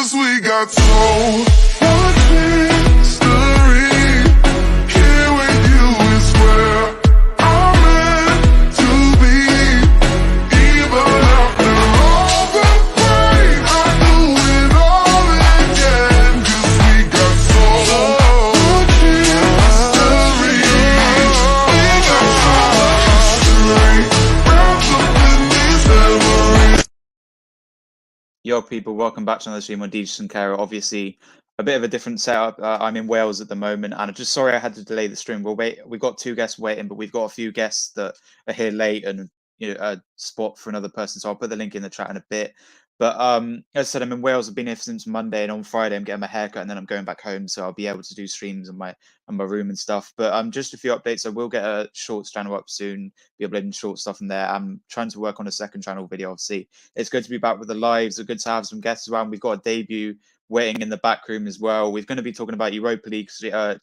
'cause we got so much history. Here with you is where I'm meant to be. Even after all the pain, I do it all again. 'Cause we got so much history. We got so much history. Wrapped up in these memories. Yo, people, welcome back to another stream on SINCLAIRO. Obviously, a bit of a different setup. I'm in Wales at the moment, and I'm just sorry I had to delay the stream. We've got 2 guests waiting, but we've got a few guests that are here late and a spot for another person. So I'll put the link in the chat in a bit. But as I said, I'm in Wales. I've been here since Monday, and on Friday I'm getting my haircut, and then I'm going back home. So I'll be able to do streams in my room and stuff. But just a few updates. I will get a shorts channel up soon. Be uploading short stuff in there. I'm trying to work on a second channel video. Obviously, it's good to be back with the lives. It's good to have some guests around. We've got a debut waiting in the back room as well. We're going to be talking about Europa League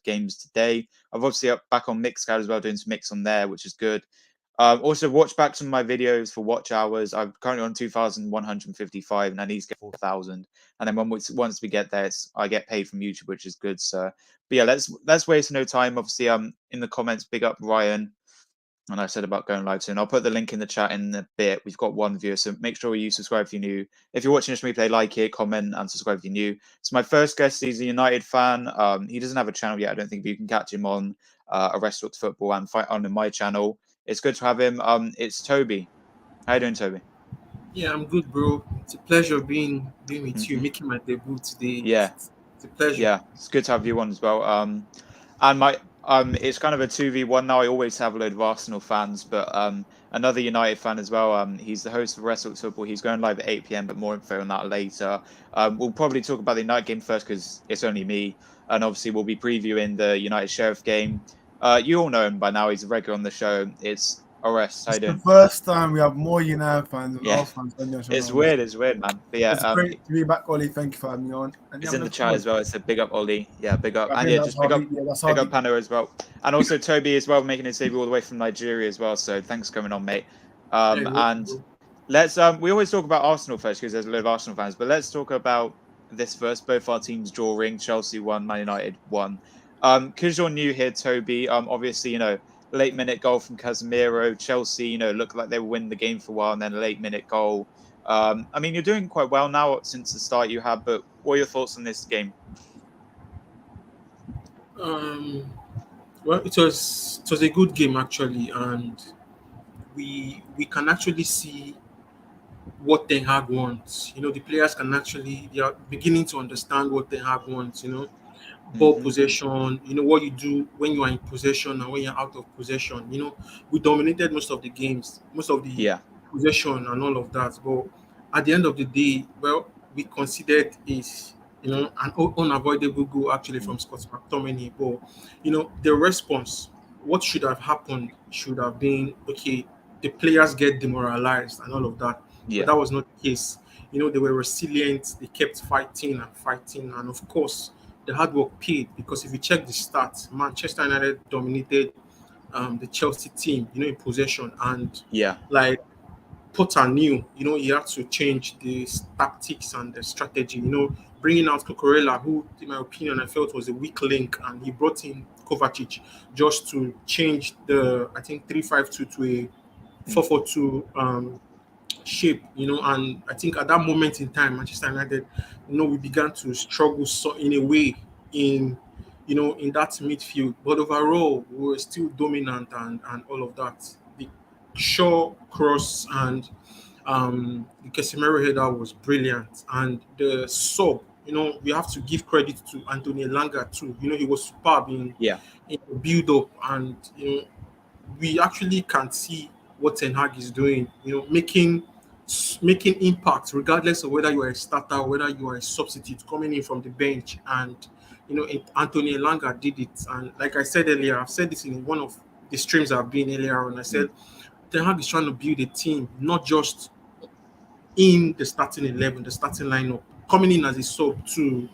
games today. I've obviously up back on Mixcloud as well, doing some mix on there, which is good. Also, watch back some of my videos for watch hours. I'm currently on 2,155, and I need to get 4,000. And then once we get there, I get paid from YouTube, which is good. So, but yeah, let's waste no time. Obviously, in the comments, big up Ryan. And I said about going live soon. I'll put the link in the chat in a bit. We've got 1 viewer, so make sure you subscribe if you're new. If you're watching this replay, like it, comment, and subscribe if you're new. So my first guest, he's a United fan. He doesn't have a channel yet, I don't think, but you can catch him on Arrest Talks Football and Fight on my channel. It's good to have him. It's Toby. How you doing, Toby? Yeah, I'm good, bro. It's a pleasure being with you, making my debut today. Yeah, it's a pleasure. Yeah, it's good to have you on as well. And my it's kind of a 2v1 now. I always have a load of Arsenal fans, but another United fan as well. He's the host of Arrest Talks Football. He's going live at 8 p.m, but more info on that later. We'll probably talk about the United game first because it's only me, and obviously we'll be previewing the United Sheriff game. You all know him by now. He's a regular on the show. It's Arrest. How you doing? The first time we have more United fans than Arsenal fans. It's weird. It's weird, man. But yeah, it's great to be back, Ollie. Thank you for having me on. And he's in the chat as well. It's a big up, Ollie. Yeah, big up. And yeah, just big up Pano as well. And also Toby as well, making his debut all the way from Nigeria as well. So thanks for coming on, mate. And let's we always talk about Arsenal first because there's a lot of Arsenal fans, but let's talk about this first. Both our teams drawing. Chelsea won, Man United won. Because you're new here, Toby, obviously, late minute goal from Casemiro. Chelsea, looked like they would win the game for a while, and then a late minute goal. I mean, you're doing quite well now since the start you had, but what are your thoughts on this game? Well, it was a good game actually, and we can actually see what Ten Hag wants. The players they are beginning to understand what Ten Hag wants. Ball possession, what you do when you are in possession and when you're out of possession. We dominated most of the games, most of the possession and all of that. But at the end of the day, well, we considered is an unavoidable goal actually from Scott McTominay. But the response, what should have happened should have been okay. The players get demoralized and all of that. But that was not the case. They were resilient. They kept fighting, and of course, the hard work paid, because if you check the stats, Manchester United dominated the Chelsea team, in possession, and like Potter knew, he had to change the tactics and the strategy, bringing out Cucurella, who, in my opinion, I felt was a weak link, and he brought in Kovacic just to change the, I think, 3-5-2 to a 4-4-2 shape, and I think at that moment in time, Manchester United, we began to struggle in a way in that midfield. But overall, we were still dominant and all of that. The Shaw cross and the Casemiro header was brilliant, and the sub. We have to give credit to Anthony Elanga too. He was superb in the build-up, and we actually can see what Ten Hag is doing. Making impact regardless of whether you are a starter or whether you are a substitute coming in from the bench. And Anthony Elanga did it. And like I said earlier, I've said this in one of the streams I've been earlier on. I said Ten Hag is trying to build a team, not just in the starting 11, the starting lineup, coming in as a sub to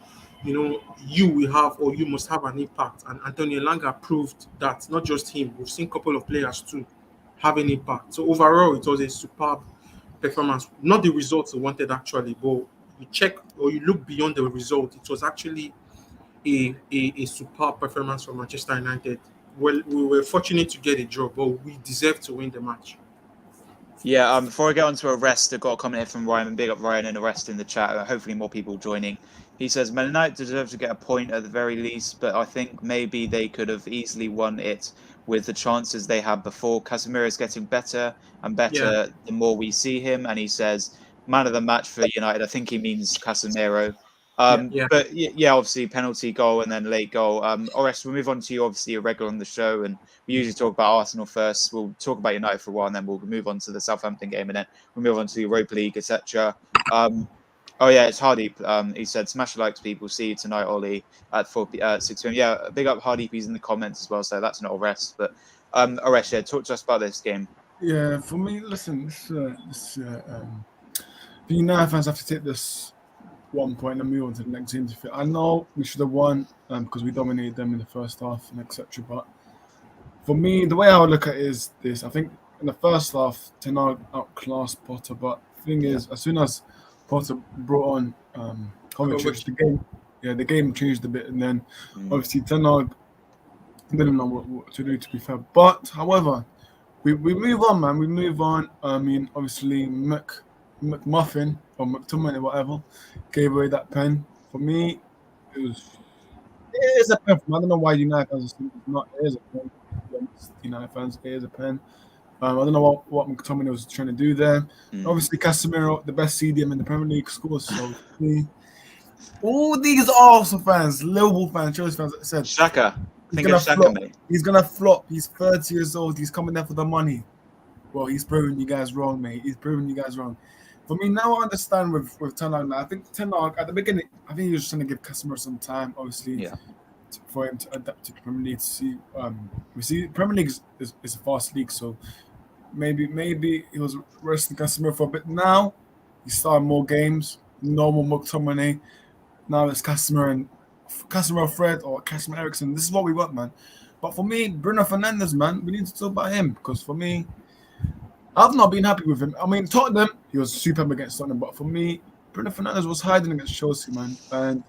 you will have, or you must have, an impact. And Anthony Elanga proved that. Not just him, we've seen a couple of players too have an impact. So overall, it was a superb performance. Not the results we wanted actually, but you check or you look beyond the result, it was actually a superb performance from Manchester United. Well, we were fortunate to get a draw, but we deserved to win the match. Yeah, before I get on to arrest, I've got a comment here from Ryan, and big up Ryan and arrest in the chat. Hopefully more people joining. He says, Man United deserve to get a point at the very least, but I think maybe they could have easily won it with the chances they had before. Casemiro is getting better and better the more we see him. And he says, man of the match for United. I think he means Casemiro. But yeah, obviously penalty goal and then late goal. Orest, we'll move on to you. Obviously, you're regular on the show, and we usually talk about Arsenal first. We'll talk about United for a while, and then we'll move on to the Southampton game, and then we'll move on to the Europa League, etc. Oh yeah, it's Hardeep. He said, "Smash the likes, people. See you tonight, Ollie, at 6 p.m." Yeah, big up Hardeep. He's in the comments as well, so that's not Orest. But Orest, yeah, talk to us about this game. Yeah, for me, listen, the United fans have to take this 1 point and move on to the next game. I know we should have won because we dominated them in the first half and etc. But for me, the way I would look at it is this: I think in the first half, Ten Hag outclassed Potter. But the thing is, as soon as Potter brought on Kovacic, the game changed a bit, and then obviously Ten Hag didn't know what to do. To be fair, but however, we move on, man. We move on. I mean, obviously McMuffin or McTominay, whatever, gave away that pen. For me, it is a pen. I don't know why United fans are not. It is a pen. United fans, it is a pen. I don't know what McTominay was trying to do there. Obviously, Casemiro, the best CDM in the Premier League, scores. So all these Arsenal fans, Liverpool fans, Chelsea fans, said Xhaka. He's gonna flop. He's 30 years old. He's coming there for the money. Well, he's proving you guys wrong, mate. He's proving you guys wrong. For me, now I understand with Ten Hag. I think Ten Hag at the beginning, I think he was trying to give Casemiro some time, obviously, for him to adapt to the Premier League. To see, we see Premier League is a fast league, so maybe he was resting Casemiro for a bit. Now he's starting more games. No more McTominay. Now it's Casemiro, Fred, or Casemiro Eriksson. This is what we want, man. But for me, Bruno Fernandes, man, we need to talk about him because for me, I've not been happy with him. I mean, Tottenham, he was superb against Tottenham, but for me, Bruno Fernandes was hiding against Chelsea, man. And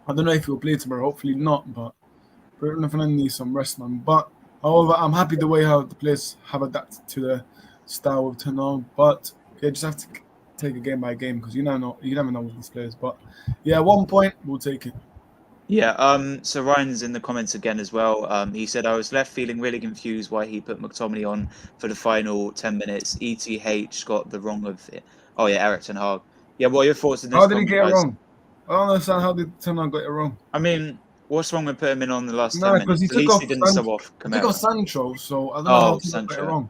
I don't know if he'll play tomorrow. Hopefully not, but Bruno Fernandes needs some rest, man. But however, I'm happy the way how the players have adapted to the style of Ten Hag. But you just have to take it game by game because you never know with these players. But yeah, 1 point, we'll take it. Yeah, so Ryan's in the comments again as well. He said, I was left feeling really confused why he put McTominay on for the final 10 minutes. ETH got the wrong of it. Oh, yeah, Eric Ten Hag. Yeah, what are your thoughts on this? How did he get it wrong? I don't understand how did Ten Hag got it wrong. I mean, what's wrong with putting him in on the last 10 minutes? Because he didn't sub off. He took off Sancho, so I don't know how he got it wrong.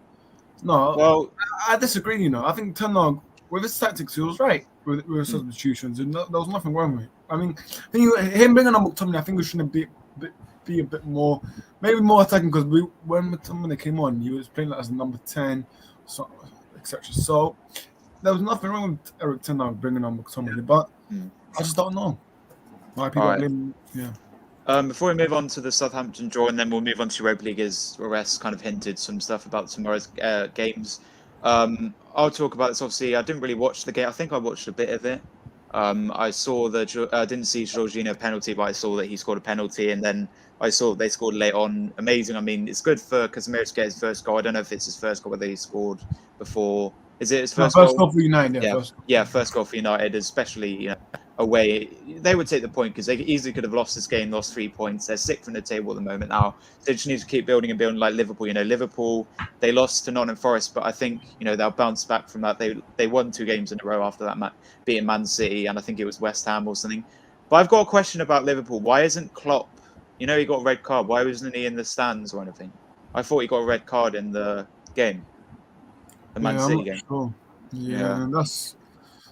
No, well, I disagree, you know. I think Ten Hag, with his tactics, he was right with his substitutions, and there was nothing wrong with it. I mean, him bringing on McTominay, I think we should be a bit more, maybe more attacking because when McTominay came on, he was playing as a number 10, so, etc. So there was nothing wrong with Eric Ten Hag bringing on McTominay, but I just don't know why people blame. Yeah. Before we move on to the Southampton draw, and then we'll move on to Europa League, as Orest kind of hinted some stuff about tomorrow's games. I'll talk about this. Obviously, I didn't really watch the game. I think I watched a bit of it. I saw didn't see Jorginho penalty, but I saw that he scored a penalty, and then I saw they scored late on. Amazing. I mean, it's good for Casemiro to get his first goal. I don't know if it's his first goal, whether he scored before. Is it his first goal? First goal for United. First goal for United, especially away. They would take the point because they easily could have lost this game, lost 3 points. They're sixth from the table at the moment now. They just need to keep building and building like Liverpool. Liverpool, they lost to Nottingham Forest, but I think they'll bounce back from that. They won 2 games in a row after that match, beating Man City, and I think it was West Ham or something. But I've got a question about Liverpool. Why isn't Klopp? He got a red card. Why wasn't he in the stands or anything? I thought he got a red card in the game, the Man City game. Sure. Yeah, that's.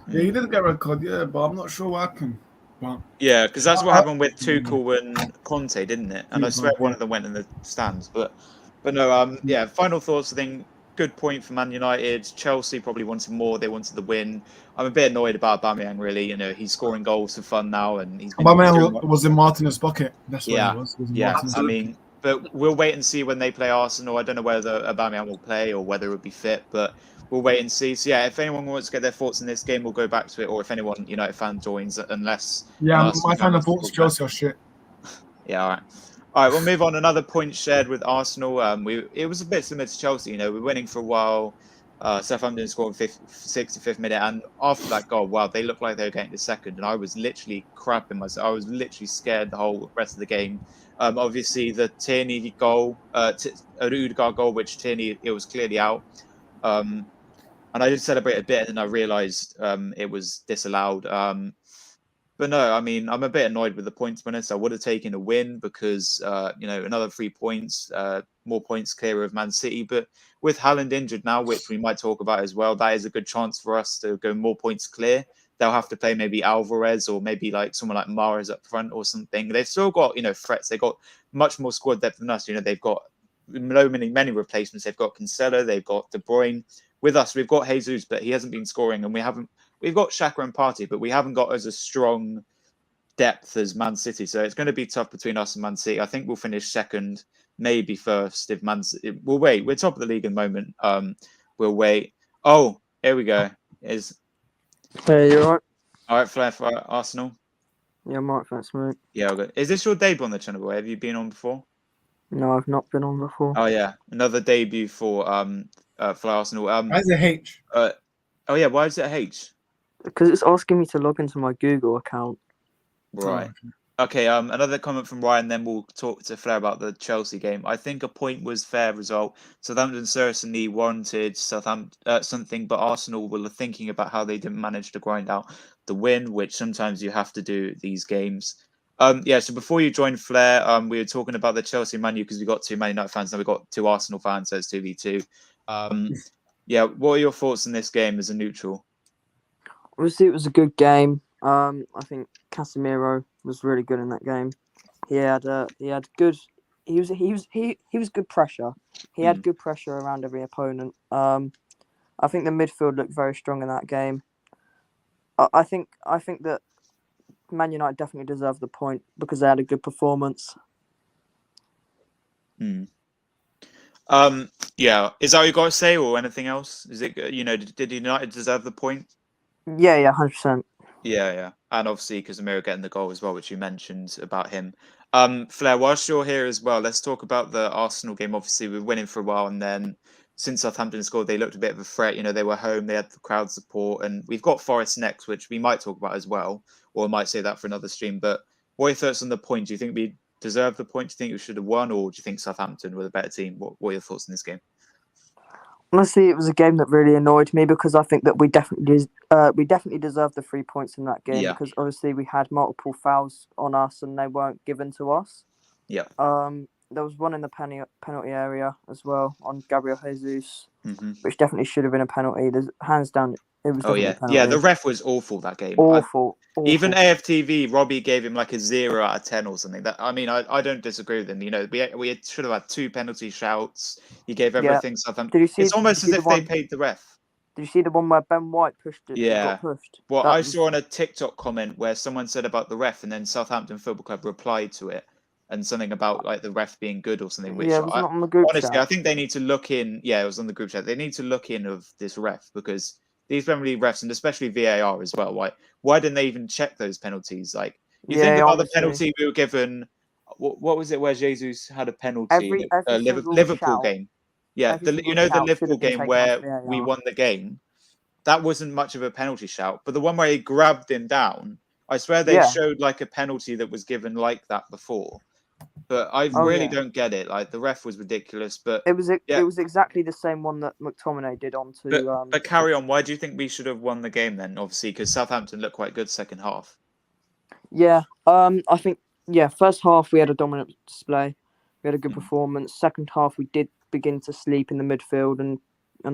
Yeah, he did get a red card, but I'm not sure what happened. But yeah, because that's what happened with Tuchel and Conte, didn't it? And I swear one of them went in the stands. But no, final thoughts. I think good point for Man United. Chelsea probably wanted more. They wanted the win. I'm a bit annoyed about Aubameyang, really. He's scoring goals for fun now, and he's. Aubameyang was in Martinez's pocket. That's what it was. I mean, but we'll wait and see when they play Arsenal. I don't know whether Aubameyang will play or whether he'll be fit, but we'll wait and see. So yeah, if anyone wants to get their thoughts in this game, we'll go back to it. Or if anyone United fan joins, unless Yeah, an Arsenal my fan kind of wants to thoughts talk about it. Chelsea are shit. Yeah, all right. All right, we'll move on. Another point shared with Arsenal. It was a bit similar to Chelsea. We're winning for a while. Southampton scored 65th minute, and after that goal, wow, they looked like they were getting the second, and I was literally crapping myself. I was literally scared the whole rest of the game. Obviously, the Tierney goal, Odegaard goal, which Tierney, it was clearly out. And I did celebrate a bit, and then I realised it was disallowed. But no, I mean, I'm a bit annoyed with the points winners. I would have taken a win because, another 3 points, more points clear of Man City. But with Haaland injured now, which we might talk about as well, that is a good chance for us to go more points clear. They'll have to play maybe Alvarez or maybe like someone like Mahrez up front or something. They've still got, threats. They've got much more squad depth than us. They've got many replacements. They've got Cancelo, they've got De Bruyne. With us, we've got Jesus, but he hasn't been scoring, and we've got Xhaka and Partey, but we haven't got as a strong depth as Man City. So it's going to be tough between us and Man City. I think we'll finish second, maybe first if Man City. We'll wait. We're top of the league at the moment. We'll wait. Oh, here we go. Hey, you alright? All right, Flair for Arsenal. Yeah, I'm alright, thanks, mate. Yeah, all good. Is this your debut on the channel, boy? Have you been on before? No, I've not been on before. Oh yeah, another debut for Arsenal. Why is it H? Oh yeah, why is it a H? Because it's asking me to log into my Google account. Right. Oh, Okay, another comment from Ryan, then we'll talk to Flair about the Chelsea game. I think a point was fair result. Southampton certainly warranted something, but Arsenal were thinking about how they didn't manage to grind out the win, which sometimes you have to do these games. So before you joined Flair, we were talking about the Chelsea Man U because we got 2 Man United fans, now we've got 2 Arsenal fans, so it's 2v2. What are your thoughts on this game as a neutral? Obviously, it was a good game. I think Casemiro was really good in that game. He was good pressure. He had good pressure around every opponent. I think the midfield looked very strong in that game. I think that Man United definitely deserved the point because they had a good performance. Is that what you got to say or anything else? Is it did United deserve the point? Yeah, 100%. Yeah, and obviously Casemiro getting the goal as well, which you mentioned about him. Flair, whilst you're here as well, let's talk about the Arsenal game. Obviously, we're winning for a while, and then since Southampton scored, they looked a bit of a threat. They were home, they had the crowd support, and we've got Forest next, which we might talk about as well, or I might say that for another stream. But what are your thoughts on the point? Do you think we deserve the point? Do you think we should have won, or do you think Southampton were the better team? What are your thoughts on this game? Honestly, it was a game that really annoyed me because I think that we definitely deserved the 3 points in that game because obviously we had multiple fouls on us and they weren't given to us. Yeah. There was one in the penalty area as well on Gabriel Jesus, which definitely should have been a penalty. There's hands down. It was definitely a penalty. Yeah. The ref was awful that game. Awful. Even AFTV, Robbie gave him like a 0 out of 10 or something. I don't disagree with him. We should have had 2 penalty shouts. He gave everything Southampton. It's almost as if they paid the ref. Did you see the one where Ben White pushed it? Yeah. Got pushed? Well, I saw on a TikTok comment where someone said about the ref, and then Southampton Football Club replied to it, and something about like the ref being good or something. Which it was not on the group honestly, chat. I think they need to look in. Yeah, it was on the group chat. They need to look in of this ref because these Premier League refs, and especially VAR as well. Why didn't they even check those penalties? Like you think about the penalty we were given. What was it where Jesus had a penalty? Liverpool game. Yeah, the Liverpool game where we won the game. That wasn't much of a penalty shout, but the one where he grabbed him down, I swear they showed like a penalty that was given like that before. But I really don't get it. Like the ref was ridiculous, but it was exactly the same one that McTominay did onto. But carry on. Why do you think we should have won the game then? Obviously, because Southampton looked quite good second half. Yeah, I think first half we had a dominant display. We had a good performance. Second half we did begin to sleep in the midfield and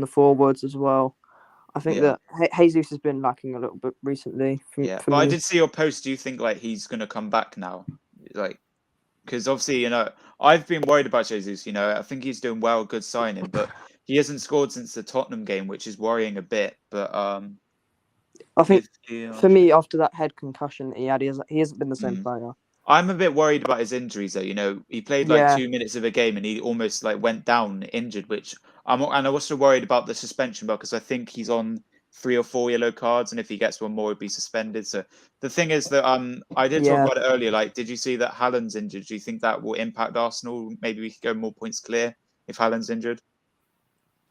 the forwards as well. I think that Jesus has been lacking a little bit recently. But I did see your post. Do you think like he's going to come back now? Like, because obviously, I've been worried about Jesus. I think he's doing well, good signing, but he hasn't scored since the Tottenham game, which is worrying a bit. But I think for me, after that head concussion he had, he hasn't been the same player. I'm a bit worried about his injuries though. You know, he played like Yeah. 2 minutes of a game and he almost like went down injured, which I'm also worried about the suspension because I think he's on 3 or 4 yellow cards, and if he gets one more, he'd be suspended. So the thing is that I did talk Yeah. about it earlier. Like, did you see that Haaland's injured? Do you think that will impact Arsenal? Maybe we could go more points clear if Haaland's injured.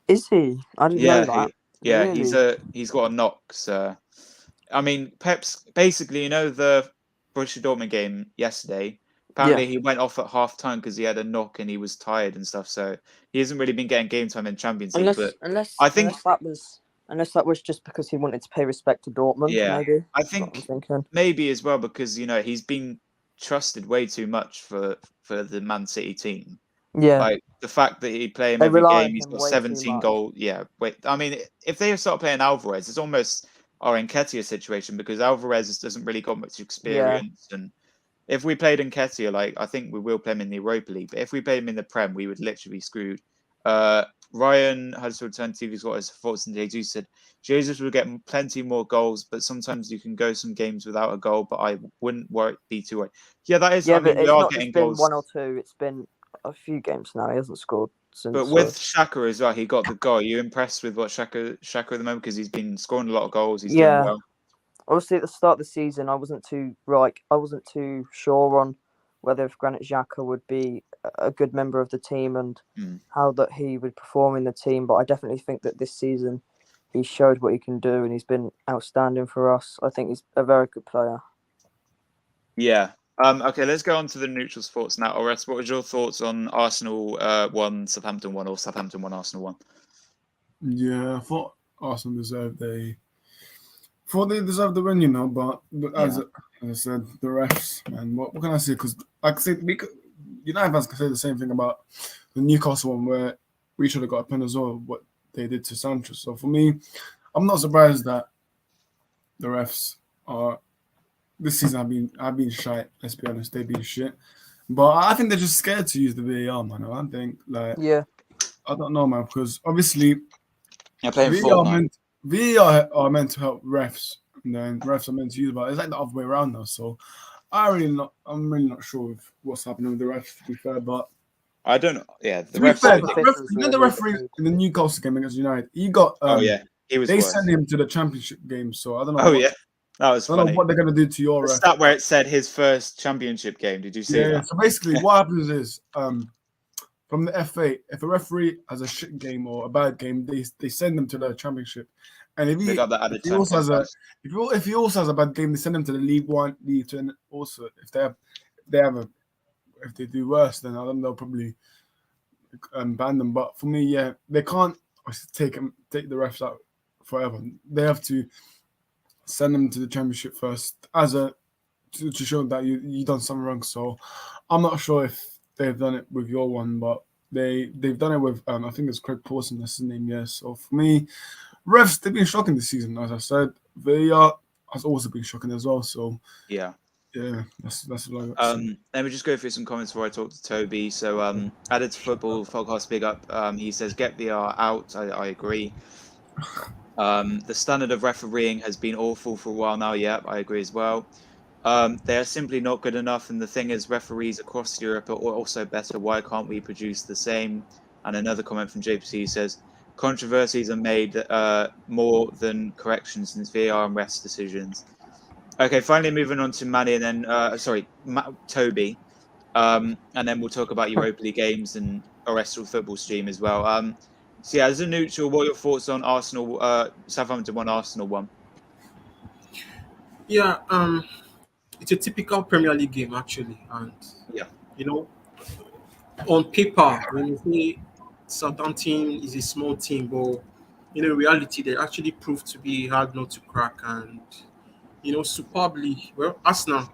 Is he? I didn't know Yeah, that. he's Really? he's got a knock. So I mean, Pep's basically, you know, the Borussia Dortmund game yesterday. Yeah. Apparently, he went off at half time because he had a knock and he was tired and stuff. So he hasn't really been getting game time in Champions League. But I think, Unless that was just because he wanted to pay respect to Dortmund, yeah, maybe. I That's what I'm think thinking. maybe as well because you know he's been trusted way too much for the Man City team. Yeah. Like the fact that he play him They every rely game, on he's him got way too 17 much. goals. Yeah, wait. I mean, if they start playing Alvarez, it's almost our Nketiah situation because Alvarez doesn't really got much experience. And if we played Nketiah, like I think we will play him in the Europa League, but if we played him in the Prem, we would literally be screwed. Ryan has Alternative got his thoughts, and Jesus said Jesus will get plenty more goals, but sometimes you can go some games without a goal. But I wouldn't be too worried. Yeah, that is. Yeah, I mean, but we it's are not getting just been goals. one or two. It's been a few games now. He hasn't scored since. But with Xhaka as well, he got the goal. Are you impressed with what Xhaka at the moment because he's been scoring a lot of goals? He's doing well. Obviously, at the start of the season, I wasn't too sure on whether if Granit Xhaka would be a good member of the team and how that he would perform in the team. But I definitely think that this season he showed what he can do, and he's been outstanding for us. I think he's a very good player. Yeah. Okay, let's go on to the neutral sports now. Orest, what was your thoughts on Arsenal 1, Southampton 1, or Southampton 1, Arsenal 1? Yeah, I thought Arsenal deserved the win, you know. But as I said, the refs, man. What can I say? Because like I said, United fans can say the same thing about the Newcastle one, where we should have got a pen as well. What they did to Sanchez. So for me, I'm not surprised that the refs are this season have been shite. Let's be honest, they've been shit. But I think they're just scared to use the VAR, man. I don't think I don't know, man, because obviously VAR are meant to help refs, and then refs are meant to use it, but it's like the other way around now. So I'm really not sure of what's happening with the refs, to be fair. But I don't know. Yeah, the referee in the Newcastle game against United, he got he was. They sent him to the championship game, so I don't know. That was funny. I don't know what they're gonna do to your ref. Stat where it said his first championship game. Did you see that? Yeah. So basically, what happens is from the FA, if a referee has a shit game or a bad game, they send them to the championship. And if he also has a bad game, they send him to the League One, League Two, and also if they do worse, then I don't know, they'll probably ban them. But for me, yeah, they can't take the refs out forever. They have to send them to the championship first to show that you done something wrong. So I'm not sure if they've done it with your one, but they've done it with I think it's Craig Pawson, that's his name. Yes. So for me, refs, they've been shocking this season. As I said, VAR has also been shocking as well. So yeah, that's what let me just go through some comments before I talk to Toby. So added to football podcast, big up. He says get VAR out. I agree. The standard of refereeing has been awful for a while now. Yeah, I agree as well. They are simply not good enough. And the thing is, referees across Europe are also better. Why can't we produce the same? And another comment from JPC says, controversies are made more than corrections since VAR and refs decisions. Okay, finally moving on to Manny and then, Toby. And then we'll talk about Europa League games and Orestral football stream as well. So yeah, as a neutral, what are your thoughts on Arsenal, Southampton 1, Arsenal 1? Yeah, it's a typical Premier League game actually, and you know, on paper when you say Southampton is a small team, but in reality they actually proved to be hard not to crack, and superbly well. Arsenal,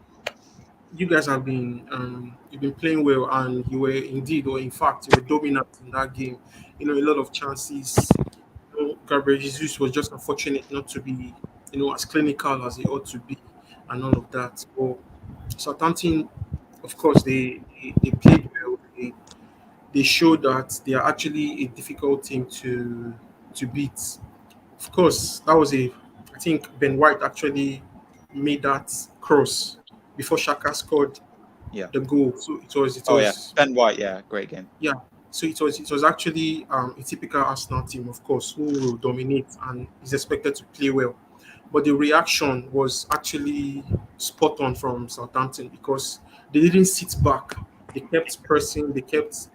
you guys have been you've been playing well, and you were indeed, or in fact, you were dominant in that game. A lot of chances. Gabriel Jesus was just unfortunate not to be, as clinical as he ought to be, and all of that. But Southampton, of course, they played well. They showed that they are actually a difficult team to beat. Of course, I think Ben White actually made that cross before Shaka scored. Yeah. the goal. So it was Oh yeah, Ben White. Yeah, great game. yeah. So it was actually a typical Arsenal team, of course, who will dominate and is expected to play well. But the reaction was actually spot on from Southampton because they didn't sit back. They kept pressing. They kept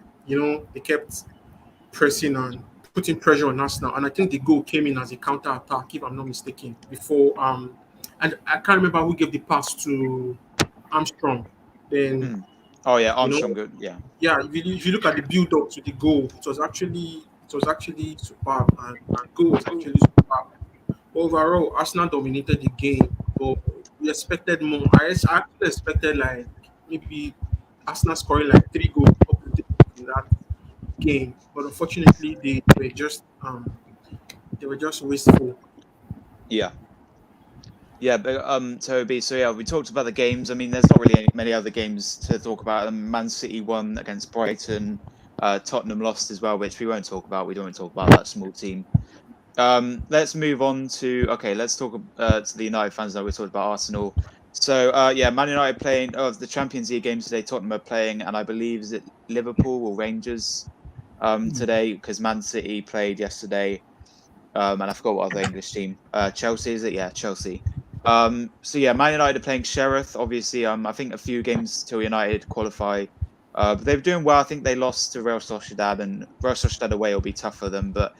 pressing and putting pressure on Arsenal. And I think the goal came in as a counter attack, if I'm not mistaken. Before and I can't remember who gave the pass to Armstrong. Then Oh yeah, you know, Armstrong. Good. Yeah. yeah. If you look at the build up to the goal, it was actually superb, and the goal was actually superb. Overall, Arsenal dominated the game, but we expected more. I actually expected like maybe Arsenal scoring like 3 goals up to 3 goals in that game, but unfortunately they were just wasteful. Yeah. Yeah, but Toby. So yeah, we talked about the games. I mean, there's not really many other games to talk about. Man City won against Brighton. Tottenham lost as well, which we won't talk about. We don't want to talk about that small team. Let's move on to let's talk to the United fans now. We talked about Arsenal. So yeah, Man United playing the Champions League games today. Tottenham are playing, and I believe is it Liverpool or Rangers today because Man City played yesterday. And I forgot what other English team. Chelsea, is it? Yeah, Chelsea. So yeah, Man United are playing Sheriff. Obviously, I think a few games till United qualify. But they're doing well. I think they lost to Real Sociedad, and Real Sociedad away will be tough for them. But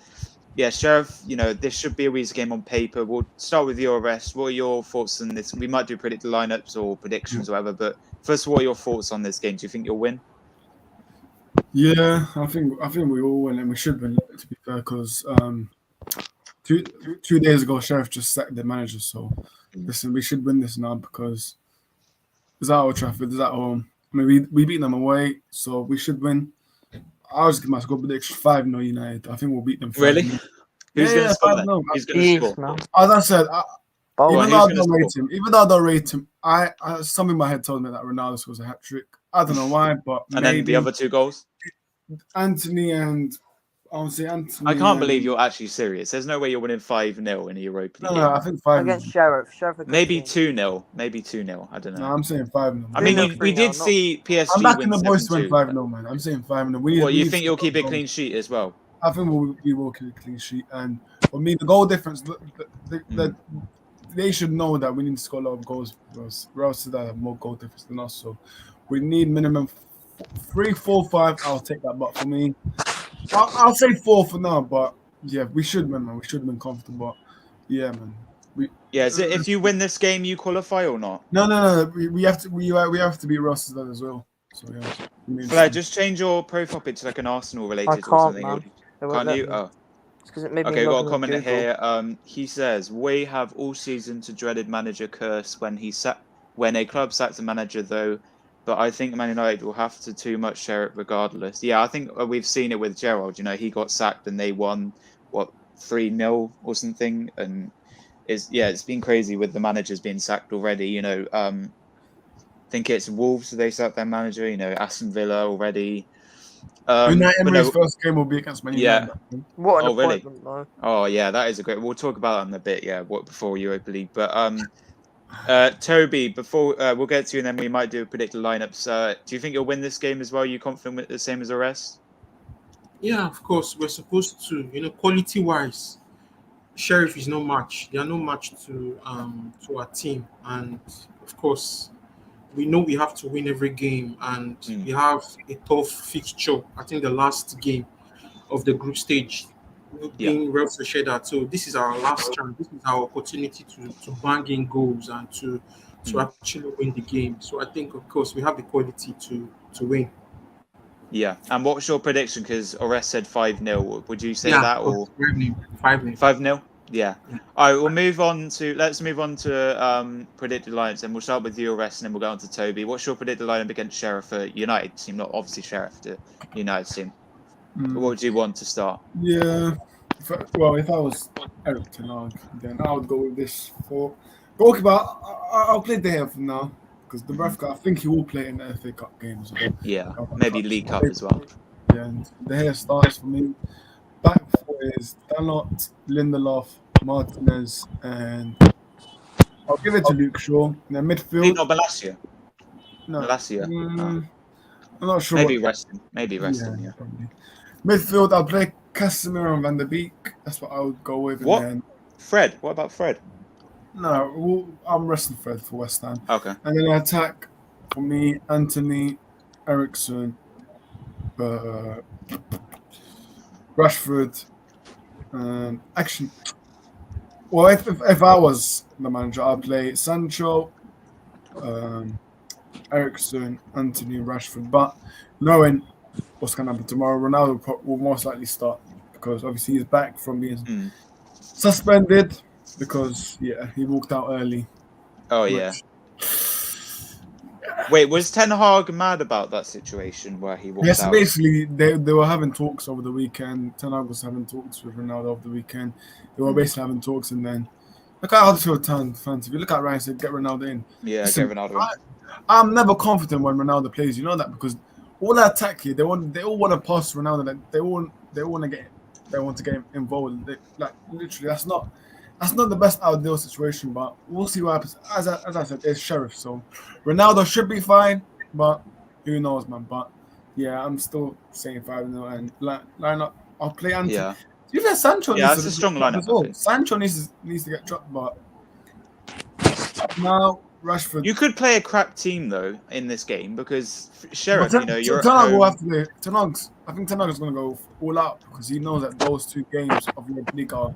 yeah, Sheriff, this should be a easy game on paper. We'll start with your rest. What are your thoughts on this? We might do predicted lineups or predictions or whatever. But first, what are your thoughts on this game? Do you think you'll win? Yeah, I think we all win and we should win, to be fair, because 2 days ago Sheriff just sacked the manager. So listen, we should win this now because it's at Old Trafford, it's at home. I mean, we beat them away, so we should win. I'll just give my score prediction 5-0 United. I think we'll beat them 5-0. Really? Who's going to score then? 5-0. Who's going to Jeez, score? man. As I said, Bowen. even though I who's don't gonna rate him, I something in my head told me that Ronaldo scores a hat trick. I don't know why, but And maybe then the other 2 goals? Anthony and I would say Anthony. I can't believe you're actually serious. There's no way you're winning 5-0 in a Europa League. No, I think 5 Against Sheriff. Sheriff are good Maybe team. 2-0. Maybe 2-0. I don't know. No, I'm saying 5-0. I mean, 2-0, we did 3-0, see PSG I'm backing win the boys to win 7-2. 5-0, man. I'm saying 5-0. What, you think you'll keep a clean sheet as well? I think we will keep a clean sheet. And for me, the goal difference, they should know that we need to score a lot of goals because Real Sociedad have more goal difference than us. So we need minimum 3, 4, 5. I'll take that. But for me, I'll say 4 for now. But yeah, we should win, man. We should win comfortable. Yeah, man. Yeah, is it if you win this game, you qualify or not? No. We have to beat Real Sociedad as well. So yeah. Flair, just change your profile picture like an Arsenal related I or can't, something. man. They won't Can't let you? me. Oh. It's 'cause it made me Okay, we've got log a in comment with Google. here. He says, we have all season to dreaded manager curse when a club sacks a manager though, but I think Man United will have to too much share it regardless. Yeah, I think we've seen it with Gerrard. He got sacked and they won 3-0 or something, and it's been crazy with the managers being sacked already. I think it's Wolves they sacked their manager. Aston Villa already. Unai Emery's first game will be against Man United. Yeah. What an Oh, really? appointment, though. Oh yeah, that is a great. We'll talk about that in a bit. Yeah, before Europa League. But Toby, before we'll get to you, and then we might do predicted lineups. Do you think you'll win this game as well? You confident with the same as the rest? Yeah, of course, we're supposed to. Quality wise, Sheriff is no match. They are no match to our team, and of course, we know we have to win every game, and we have a tough fixture. I think the last game of the group stage being Real Sociedad. So this is our last chance. This is our opportunity to bang in goals and to actually win the game. So I think, of course, we have the quality to win. Yeah. And what's your prediction? Because Ores said 5-0. Would you say that or 5-0? 5-0? Yeah. All right. Let's move on to predicted lineups, and we'll start with you, Ores, and then we'll go on to Toby. What's your predicted lineup against Sheriff for United team? Not obviously Sheriff, the United team. What would you want to start? Yeah. If I was Eric Ten Hag, then I would go with this for goalkeeper. I'll play De Gea for now because the ref guy, I think he will play in the FA Cup games. Yeah, maybe League Cup as well. Yeah, and De Gea starts for me. Back four is Dalot, Lindelof, Martinez, and I'll give it to Luke Shaw. And then midfield. Not Balasia. No. Malacia. I'm not sure. Maybe resting. Maybe resting. Yeah. Probably. Midfield, I'll play Casemiro and Van der Beek. That's what I would go with. What? And then, Fred. What about Fred? I'm resting Fred for West Ham. Okay. And then attack for me, Anthony, Ericsson, Rashford. Actually, well, if I was the manager, I'd play Sancho, Ericsson, Anthony, Rashford. But knowing what's going to happen tomorrow, Ronaldo will most likely start because obviously he's back from being suspended because he walked out early. Oh yeah. Wait, was Ten Hag mad about that situation where he walked Yes, out? basically they were having talks over the weekend. Ten Hag was having talks with Ronaldo over the weekend. They were basically having talks, and then look at Huddersfield Town fans. If you look at Ryan, said get Ronaldo in. Yeah, Listen, get Ronaldo in. I'm never confident when Ronaldo plays. You know that because all that attack here, they all want to pass to Ronaldo. Like, they want to get involved. Like literally, that's not the best ideal situation. But we'll see what happens. As I said, it's Sheriff, so Ronaldo should be fine. But who knows, man? But yeah, I'm still saying 5-0 and line up. I'll play Anthony. Yeah. You think Sancho? Yeah, needs that's to a strong get dropped lineup, as well. I think. Sancho needs to get dropped, but now Rashford. You could play a crap team though in this game because But Sheriff, you're at Ten Hag will have home. to play. I think Ten Hag is going to go all out because he knows that those 2 games of the league are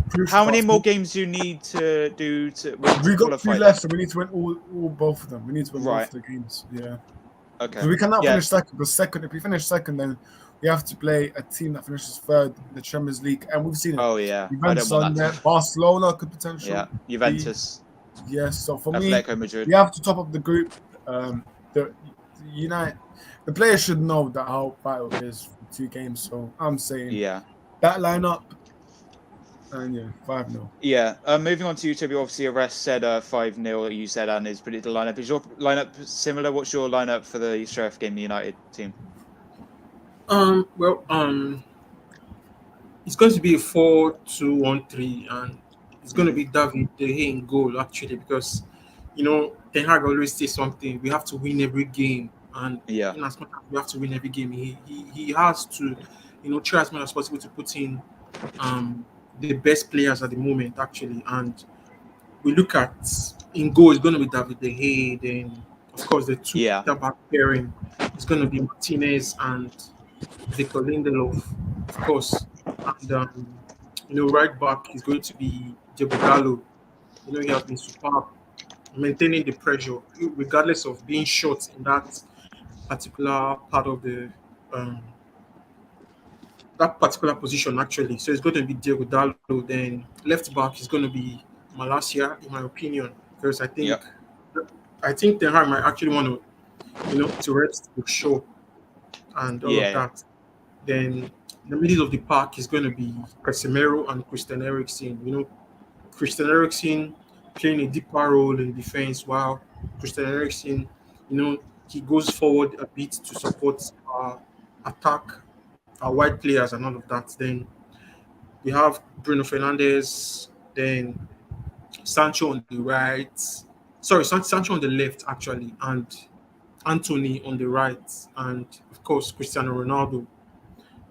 crucial. How many for us. more games do you need to do to We got 3 qualify? left, so we need to win all both of them. We need to win Right. both of the games. Yeah. Okay. Because we cannot Yeah. finish second. Because if we finish second, then we have to play a team that finishes third in the Champions League, and we've seen it. Oh yeah. I Juventus don't on want there. that. Barcelona could potentially. Yeah. Juventus, Yes. So for me, Atletico Madrid. we have to top up the group. The players should know that how vital it is for 2 games. So I'm saying Yeah. that lineup, and 5-0. Yeah. Moving on to you, Toby. Obviously, Arrest said 5-0. You said and is predicted lineup. Is your lineup similar? What's your lineup for the Sheriff game, the United team? It's going to be a 4-2-1-3, and it's going to be David De Gea in goal actually because Ten Hag always says something. We have to win every game, and Yeah. as much as we have to win every game, he has to try as much as possible to put in the best players at the moment actually. And we look at in goal, it's going to be David De Gea. Then of course the 2 back pairing is going to be Martinez and Victor Lindelof, of course, and right back is going to be Diego Dallo. He has been superb, maintaining the pressure regardless of being short in that particular part of the that particular position actually. So it's going to be Diego Dallo. Then left back is going to be Malacia, in my opinion, because I think Ten Hag might actually want to rest the show and all of that. Then the middle of the park is going to be Casemiro and Christian Eriksen. Christian Eriksen playing a deeper role in defense, while Christian Eriksen, he goes forward a bit to support our attack, our wide players and all of that. Then we have Bruno Fernandes, then Sancho on the right. Sorry, Sancho on the left actually, and Anthony on the right, and of course Cristiano Ronaldo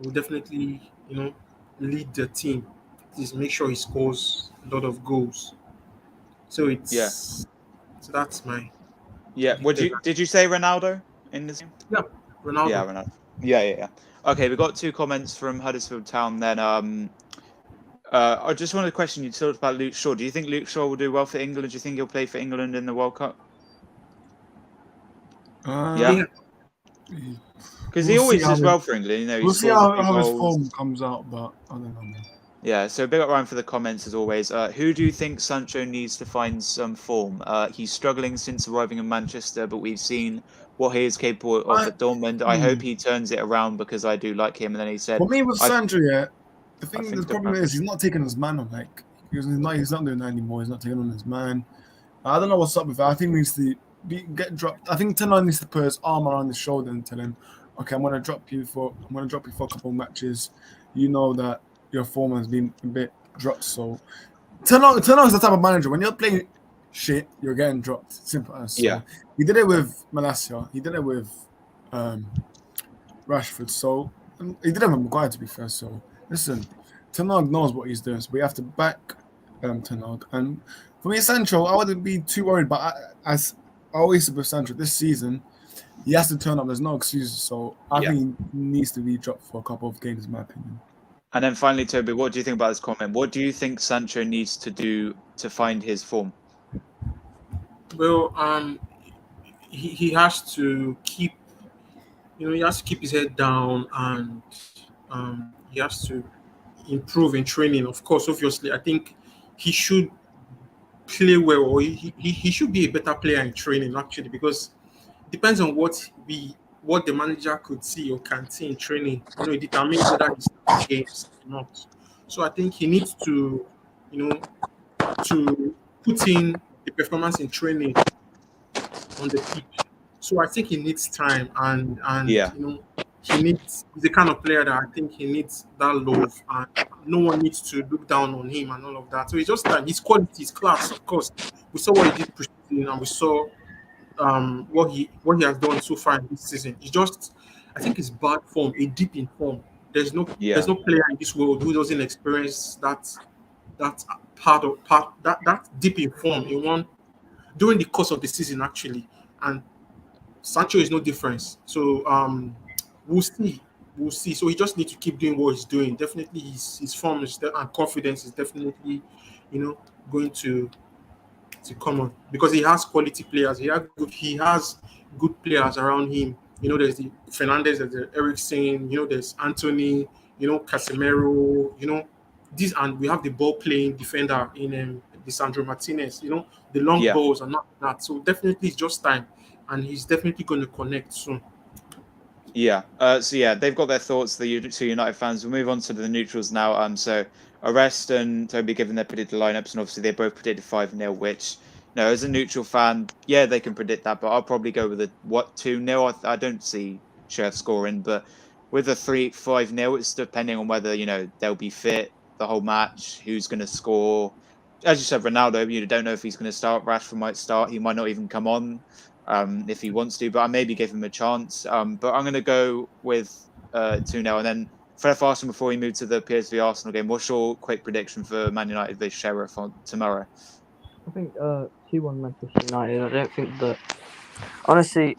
will definitely, lead the team. Please make sure he scores a lot of goals. So so that's my. Yeah. Did you say Ronaldo in this game? Yeah, Ronaldo. Yeah, Ronaldo. Yeah. Okay, we got 2 comments from Huddersfield Town. Then I just wanted to question you. Talked about Luke Shaw. Do you think Luke Shaw will do well for England? Do you think he'll play for England in the World Cup? Yeah. Because he always does well for England. He We'll see scores how his goals. form comes out, but I don't know, man. Yeah, so big up Ryan for the comments as always. Who do you think Sancho needs to find some form? He's struggling since arriving in Manchester, but we've seen what he is capable of at Dortmund. I hope he turns it around because I do like him. And then he said, For me with Sancho, the problem is he's not taking his man on. Like he's not doing that anymore. He's not taking on his man. I don't know what's up with that. I think he needs to get dropped. I think Ten Hag needs to put his arm around his shoulder and tell him, okay, I'm gonna drop you for a couple matches. You know that your form has been a bit dropped. So Ten Hag is the type of manager when you're playing shit, you're getting dropped. Simple as. So Yeah. he did it with Malacia. He did it with Rashford. So and he did it with Maguire, to be fair. So listen, Ten Hag knows what he's doing. So we have to back Ten Hag. And for me, Sancho, I wouldn't be too worried. But as I always said with Sancho, this season he has to turn up. There's no excuses. So I Yeah. think he needs to be dropped for a couple of games, in my opinion. And then finally, Toby, what do you think about this comment? What do you think Sancho needs to do to find his form? Well, he has to keep, he has to keep his head down, and he has to improve in training. Of course, obviously, I think he should play well, or he should be a better player in training actually, because it depends on what the manager could see or can see in training. It determines whether he starts games or not. So I think he needs to, to put in the performance in training on the pitch. So I think he needs time, and Yeah. he's the kind of player that I think he needs that love, and no one needs to look down on him and all of that. So it's just that his quality, his class, of course. We saw what he did preseason, and we saw what he has done so far in this season. It's just, I think it's bad form, a dip in form. There's no player in this world who doesn't experience that that dip in form in one during the course of the season actually, and Sancho is no difference. So we'll see. We'll see. So he just needs to keep doing what he's doing. Definitely, his form and confidence is definitely, going to come on, because he has quality players. He has good players around him. There's the Fernandez, there's the Eriksen. There's Anthony. Casemiro. These, and we have the ball playing defender in Lisandro Martinez. The long Yeah. balls and not that. So definitely, it's just time, and he's definitely going to connect soon. Yeah. So yeah, they've got their thoughts. The two United fans. We'll move on to the neutrals now. So Arrest and Toby giving their predicted lineups, and obviously they both predicted 5-0. Which, as a neutral fan, yeah, they can predict that, but I'll probably go with a 2-0. I don't see Sheriff scoring, but with a 3-5-0, it's depending on whether they'll be fit the whole match, who's going to score. As you said, Ronaldo, you don't know if he's going to start. Rashford might start. He might not even come on. If he wants to, but I maybe give him a chance. But I'm going to go with 2-0. And then Fred Arsenal, before we move to the PSV Arsenal game, what's your quick prediction for Man United v Sheriff on tomorrow? I think 2-1 Manchester United. I don't think that, honestly,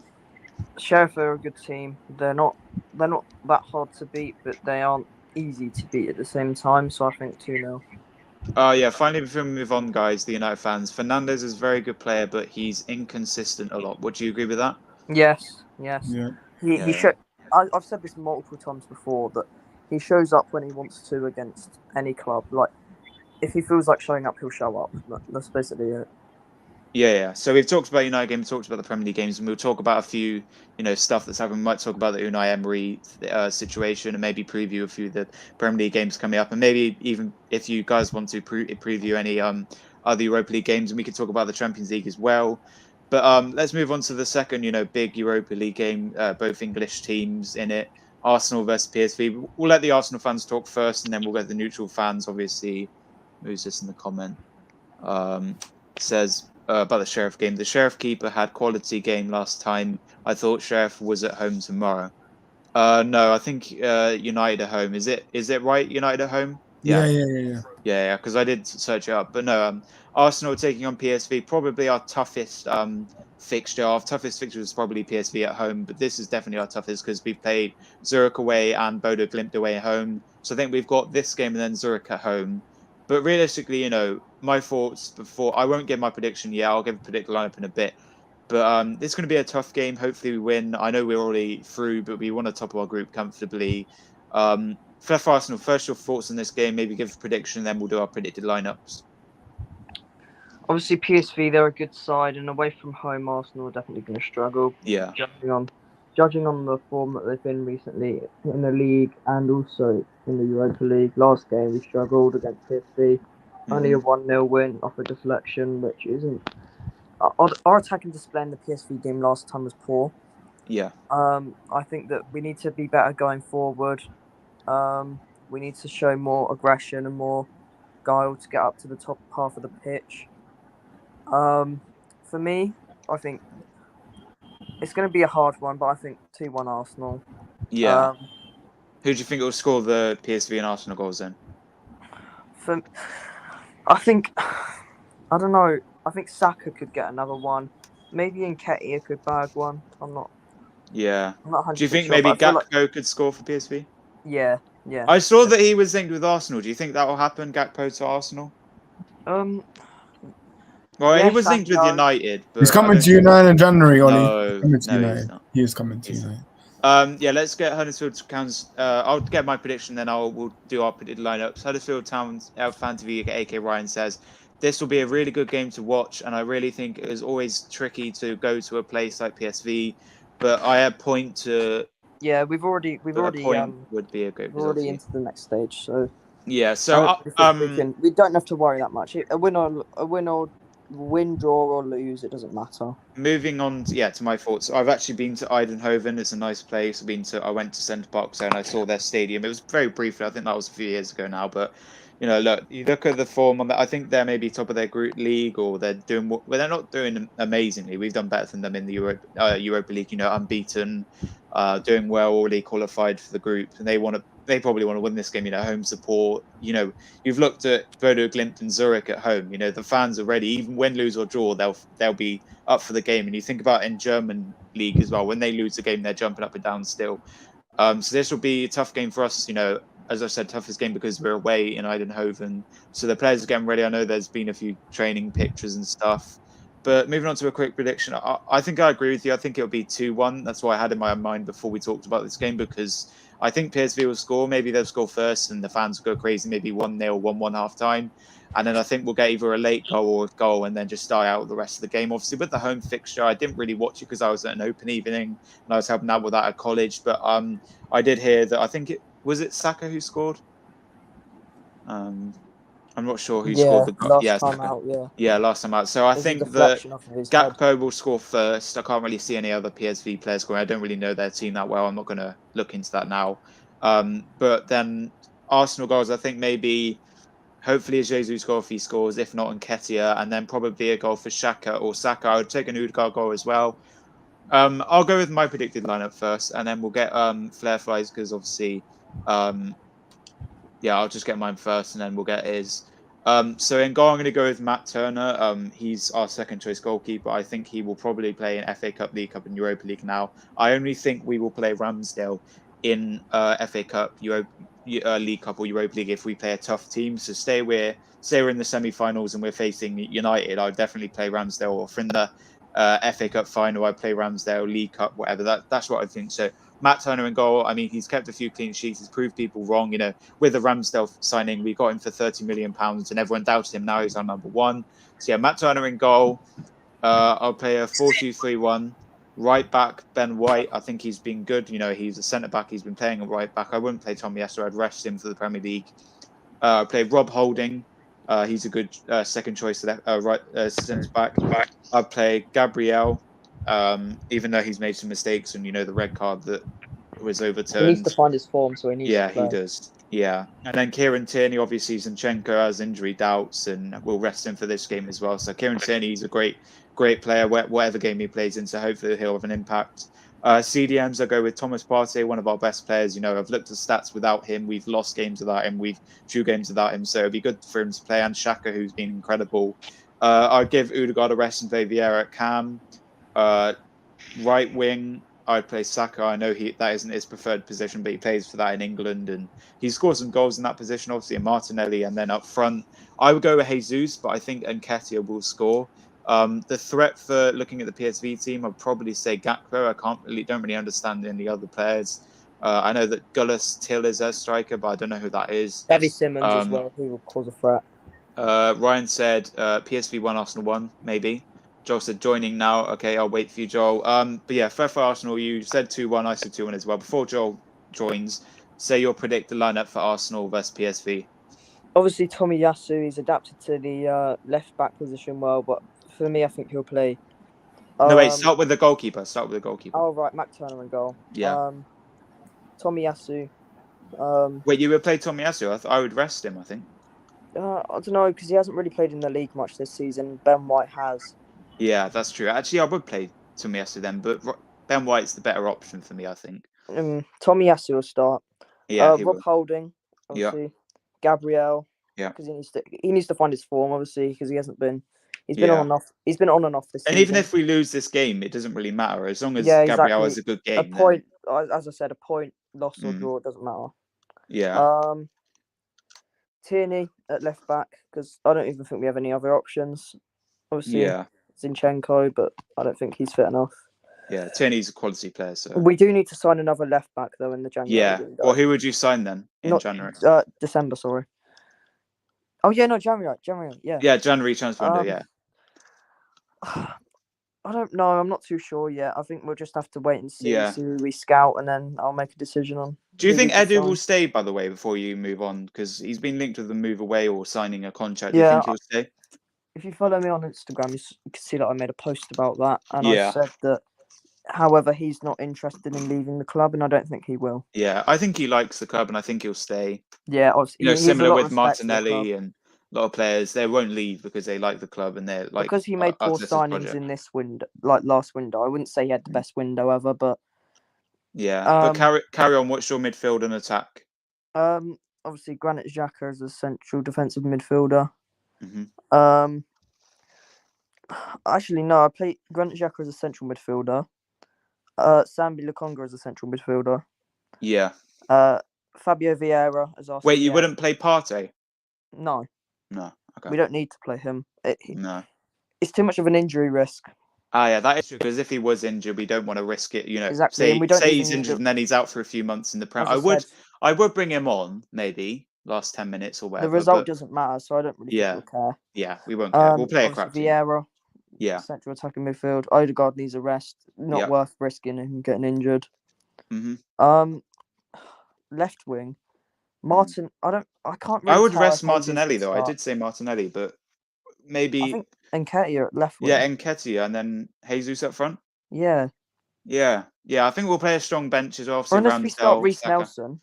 Sheriff are a good team. They're not that hard to beat, but they aren't easy to beat at the same time. So I think 2-0. Yeah, finally, before we move on, guys, the United fans, Fernandez is a very good player, but he's inconsistent a lot. Would you agree with that? Yes. Yeah. I've said this multiple times before, that he shows up when he wants to against any club. Like, if he feels like showing up, he'll show up. That's basically it. Yeah. So we've talked about United games, talked about the Premier League games, and we'll talk about a few, stuff that's happened. We might talk about the Unai Emery situation, and maybe preview a few of the Premier League games coming up, and maybe even if you guys want to preview any other Europa League games, and we could talk about the Champions League as well. But let's move on to the second, big Europa League game, both English teams in it. Arsenal versus PSV. We'll let the Arsenal fans talk first, and then we'll get the neutral fans. Obviously, who's this in the comment? Says about the Sheriff game. The Sheriff keeper had quality game last time. I thought Sheriff was at home tomorrow. No, I think United at home. Is it right? United at home? Yeah, because I did search it up. But no, Arsenal taking on PSV, probably our toughest fixture. Our toughest fixture is probably PSV at home, but this is definitely our toughest because we've played Zurich away and Bodo Glimt away at home. So I think we've got this game and then Zurich at home. But realistically, my thoughts before, I won't give my prediction yet. I'll give a predicted lineup in a bit. But it's going to be a tough game. Hopefully we win. I know we're already through, but we want to top of our group comfortably. For Arsenal, first your thoughts on this game, maybe give a prediction, then we'll do our predicted lineups. Obviously, PSV, they're a good side, and away from home, Arsenal are definitely going to struggle. Yeah. Judging on the form that they've been recently in the league and also in the Europa League. Last game, we struggled against PSV. Only a 1-0 win off a deflection, which isn't... Our attacking display in the PSV game last time was poor. Yeah. I think that we need to be better going forward. We need to show more aggression and more guile to get up to the top half of the pitch. For me, I think it's going to be a hard one, but I think 2-1 Arsenal. Yeah. Um, Who do you think will score the PSV and Arsenal goals then? for I think I don't know. I think Saka could get another one. Maybe Nketiah could bag one. Yeah. I'm not Do you 100% think sure, but maybe I feel like Gakpo could score for PSV? yeah. I saw that he was linked with Arsenal. Do you think that will happen, Gakpo to Arsenal? Um, Well, he yes was and linked with no. United, He's but I coming don't to think. United in January, Ollie. He's No, coming to no, he's United. not. He is coming to He's not. United. Yeah, let's get Huddersfield Town's. I'll get my prediction, then we'll do our predicted lineups. Huddersfield Town's fan TV, AK Ryan says this will be a really good game to watch, and I really think it is always tricky to go to a place like PSV, but I point to Yeah, we've already a point would be a good we're already obviously. into the next stage, so Yeah, so we don't have to worry that much. A win, draw or lose, it doesn't matter. moving on, to my thoughts. I've actually been to Eindhoven. It's a nice place. I went to Centre Park and I saw their stadium. It was very briefly. I think that was a few years ago now. But you look at the form on that. I think they're maybe top of their group league, or they're doing well. They're not doing amazingly. We've done better than them in the Europa League. Unbeaten, doing well, already qualified for the group, and they probably want to win this game. Home support. You've looked at Bodo Glimt and Zurich at home. The fans are ready. Even win, lose or draw, they'll be up for the game. And you think about in German league as well, when they lose a game, they're jumping up and down still. So this will be a tough game for us. As I said, toughest game because we're away in Eindhoven. So the players are getting ready. I know there's been a few training pictures and stuff. But moving on to a quick prediction, I think I agree with you. I think it'll be 2-1. That's what I had in my mind before we talked about this game, because I think PSV will score. Maybe they'll score first and the fans will go crazy. Maybe 1-0, 1-1 half time. And then I think we'll get either a late goal or a goal and then just die out the rest of the game. Obviously, with the home fixture, I didn't really watch it because I was at an open evening and I was helping out with that at college. But I did hear that I think was it Saka who scored? I'm not sure who scored the goal. Last time out. Yeah, last time out. So I There's think a that deflection off of his head. Gakpo will score first. I can't really see any other PSV players scoring. I don't really know their team that well. I'm not going to look into that now. But then Arsenal goals, I think maybe hopefully a Jesus goal if he scores, if not Nketiah, and then probably a goal for Xhaka or Saka. I would take an Odegaard goal as well. I'll go with my predicted lineup first, and then we'll get Flair Flies because obviously, I'll just get mine first, and then we'll get his. So in goal, I'm going to go with Matt Turner. He's our second choice goalkeeper. I think he will probably play in FA Cup, League Cup, and Europa League now. I only think we will play Ramsdale in FA Cup, League Cup, or Europa League if we play a tough team. So say we're in the semi-finals and we're facing United, I'd definitely play Ramsdale. Or if in the FA Cup final, I'd play Ramsdale, League Cup, whatever. That's what I think. So Matt Turner in goal. I mean, he's kept a few clean sheets. He's proved people wrong. With the Ramsdale signing, we got him for £30 million and everyone doubted him. Now he's our number one. So yeah, Matt Turner in goal. I'll play a 4-2-3-1. Right back, Ben White. I think he's been good. He's a centre back. He's been playing a right back. I wouldn't play Tommy Yester. I'd rest him for the Premier League. I play Rob Holding. He's a good second choice centre back. I play Gabriel. Even though he's made some mistakes and the red card that was overturned. He needs to find his form, so he needs to play. He does. Yeah. And then Kieran Tierney, obviously Zinchenko has injury doubts and we'll rest him for this game as well. So Kieran Tierney is a great player, whatever game he plays in, so hopefully he'll have an impact. CDMs, I go with Thomas Partey, one of our best players. I've looked at stats without him. We've lost games without him. We've drew games without him. So it'd be good for him to play. And Xhaka, who's been incredible. I'd give Odegaard a rest and play Vieira at Cam. Right wing, I'd play Saka. I know that isn't his preferred position, but he plays for that in England, and he scored some goals in that position, obviously, and Martinelli. And then up front, I would go with Jesus, but I think Nketiah will score. The threat for looking at the PSV team, I'd probably say Gakpo. I don't really understand any other players. I know that Gullis Till is their striker, but I don't know who that is. Davy Simmons as well, who will cause a threat. Ryan said PSV 1, Arsenal 1, maybe. Joel said joining now. Okay, I'll wait for you, Joel. But yeah, fair for Arsenal. You said 2-1. I said 2-1 as well. Before Joel joins, say your predicted lineup for Arsenal versus PSV. Obviously, Tomiyasu, he's adapted to the left back position well, but for me, I think he'll play. No, wait. Start with the goalkeeper. Oh right, Matt Turner in goal. Yeah. Tomiyasu. Wait, you would play Tomiyasu? I would rest him. I think. I don't know, because he hasn't really played in the league much this season. Ben White has. Yeah, that's true. Actually, I would play Tomiyasu then, but Ben White's the better option for me, I think. Tomiyasu will start. Yeah, he Rob will. Holding, obviously. Gabriel. Yeah. Because he needs to find his form, obviously, because he hasn't been. He's been Yeah. on and off. He's been on and off this And season. even if we lose this game, it doesn't really matter as long as Yeah, Gabriel exactly. has a good game. A point, as I said, a point, loss or Mm. draw, it doesn't matter. Yeah. Tierney at left back, because I don't even think we have any other options. Obviously, Yeah. Zinchenko, but I don't think he's fit enough. Yeah. Tierney's a quality player, so. We do need to sign another left back though in the January window. Well, who would you sign then in Not January? December, sorry. Oh yeah, no, January, yeah. Yeah, January transfer window, yeah. I don't know. I'm not too sure yet. I think we'll just have to wait and see who we scout, and then I'll make a decision on. Do you think Edu will stay, by the way, before you move on? Because he's been linked with a move away or signing a contract. Do you think he'll stay? If you follow me on Instagram, you can see that I made a post about that, and Yeah. I said that. However, he's not interested in leaving the club, and I don't think he will. Yeah, I think he likes the club, and I think he'll stay. Yeah, obviously, similar with Martinelli and a lot of players, they won't leave because they like the club and they're like. Because he made poor signings in this window, like last window. I wouldn't say he had the best window ever, but. Yeah, but carry on. What's your midfield and attack? Obviously, Granit Xhaka is a central defensive midfielder. Mm-hmm. Actually, no, I play Granit Xhaka as a central midfielder. Sambi Lokonga as a central midfielder. Yeah. Fabio Vieira as our. Wait, you wouldn't play Partey? No. No. Okay. We don't need to play him. No. It's too much of an injury risk. Yeah, that is true. Because if he was injured, we don't want to risk it. Exactly. Say he's injured and then he's out for a few months in the Prem. I would bring him on maybe last 10 minutes or whatever. The result doesn't matter, so I don't really think we'll care. Yeah, we won't care. We'll play a crap team. Vieira. Yeah. Central attacking midfield. Odegaard needs a rest. Not worth risking him getting injured. Mm-hmm. Left wing. Martin. I can't. Really I would rest Martinelli though. I did say Martinelli, but maybe. I think Nketiah at left wing. Yeah, Nketiah and then Jesus up front. Yeah. Yeah. I think we'll play a strong bench as well. Or unless we start Reece Nelson.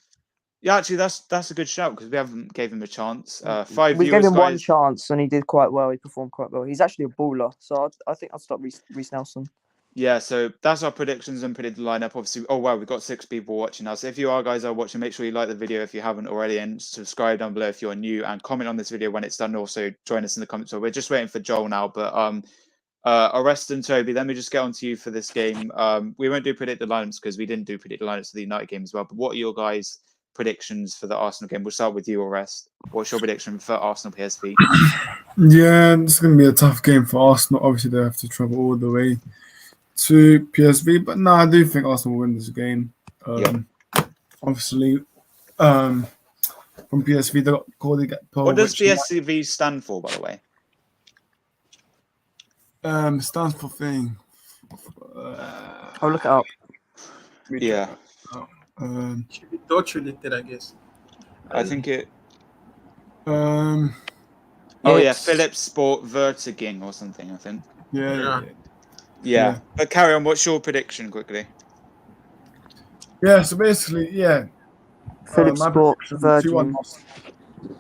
Yeah, actually, that's a good shout because we haven't gave him a chance. We gave him one chance and he did quite well. He performed quite well. He's actually a baller, so I think I'll start Reece Nelson. Yeah, so that's our predictions and predicted lineup. Obviously, we've got 6 people watching now. So if you guys are watching, make sure you like the video if you haven't already, and subscribe down below if you're new, and comment on this video when it's done. Also, join us in the comments. So we're just waiting for Joel now, but Arrest and Toby, let me just get on to you for this game. We won't do predicted lineups because we didn't do predicted lineups for the United game as well. But what are your guys' predictions for the Arsenal game? We'll start with you, Arrest. What's your prediction for Arsenal PSV? Yeah, this is going to be a tough game for Arsenal. Obviously, they have to travel all the way to PSV, but no, I do think Arsenal will win this game. Obviously, from PSV, they got Cody Gakpo. What does PSV stand for, by the way? Stands for thing. I'll look it up. Yeah. Should be Dutch related, I guess. I think it. Philips Sport Vertiging or something. I think. Yeah. But carry on. What's your prediction, quickly? Yeah. So basically, Philips Sport Vertiging.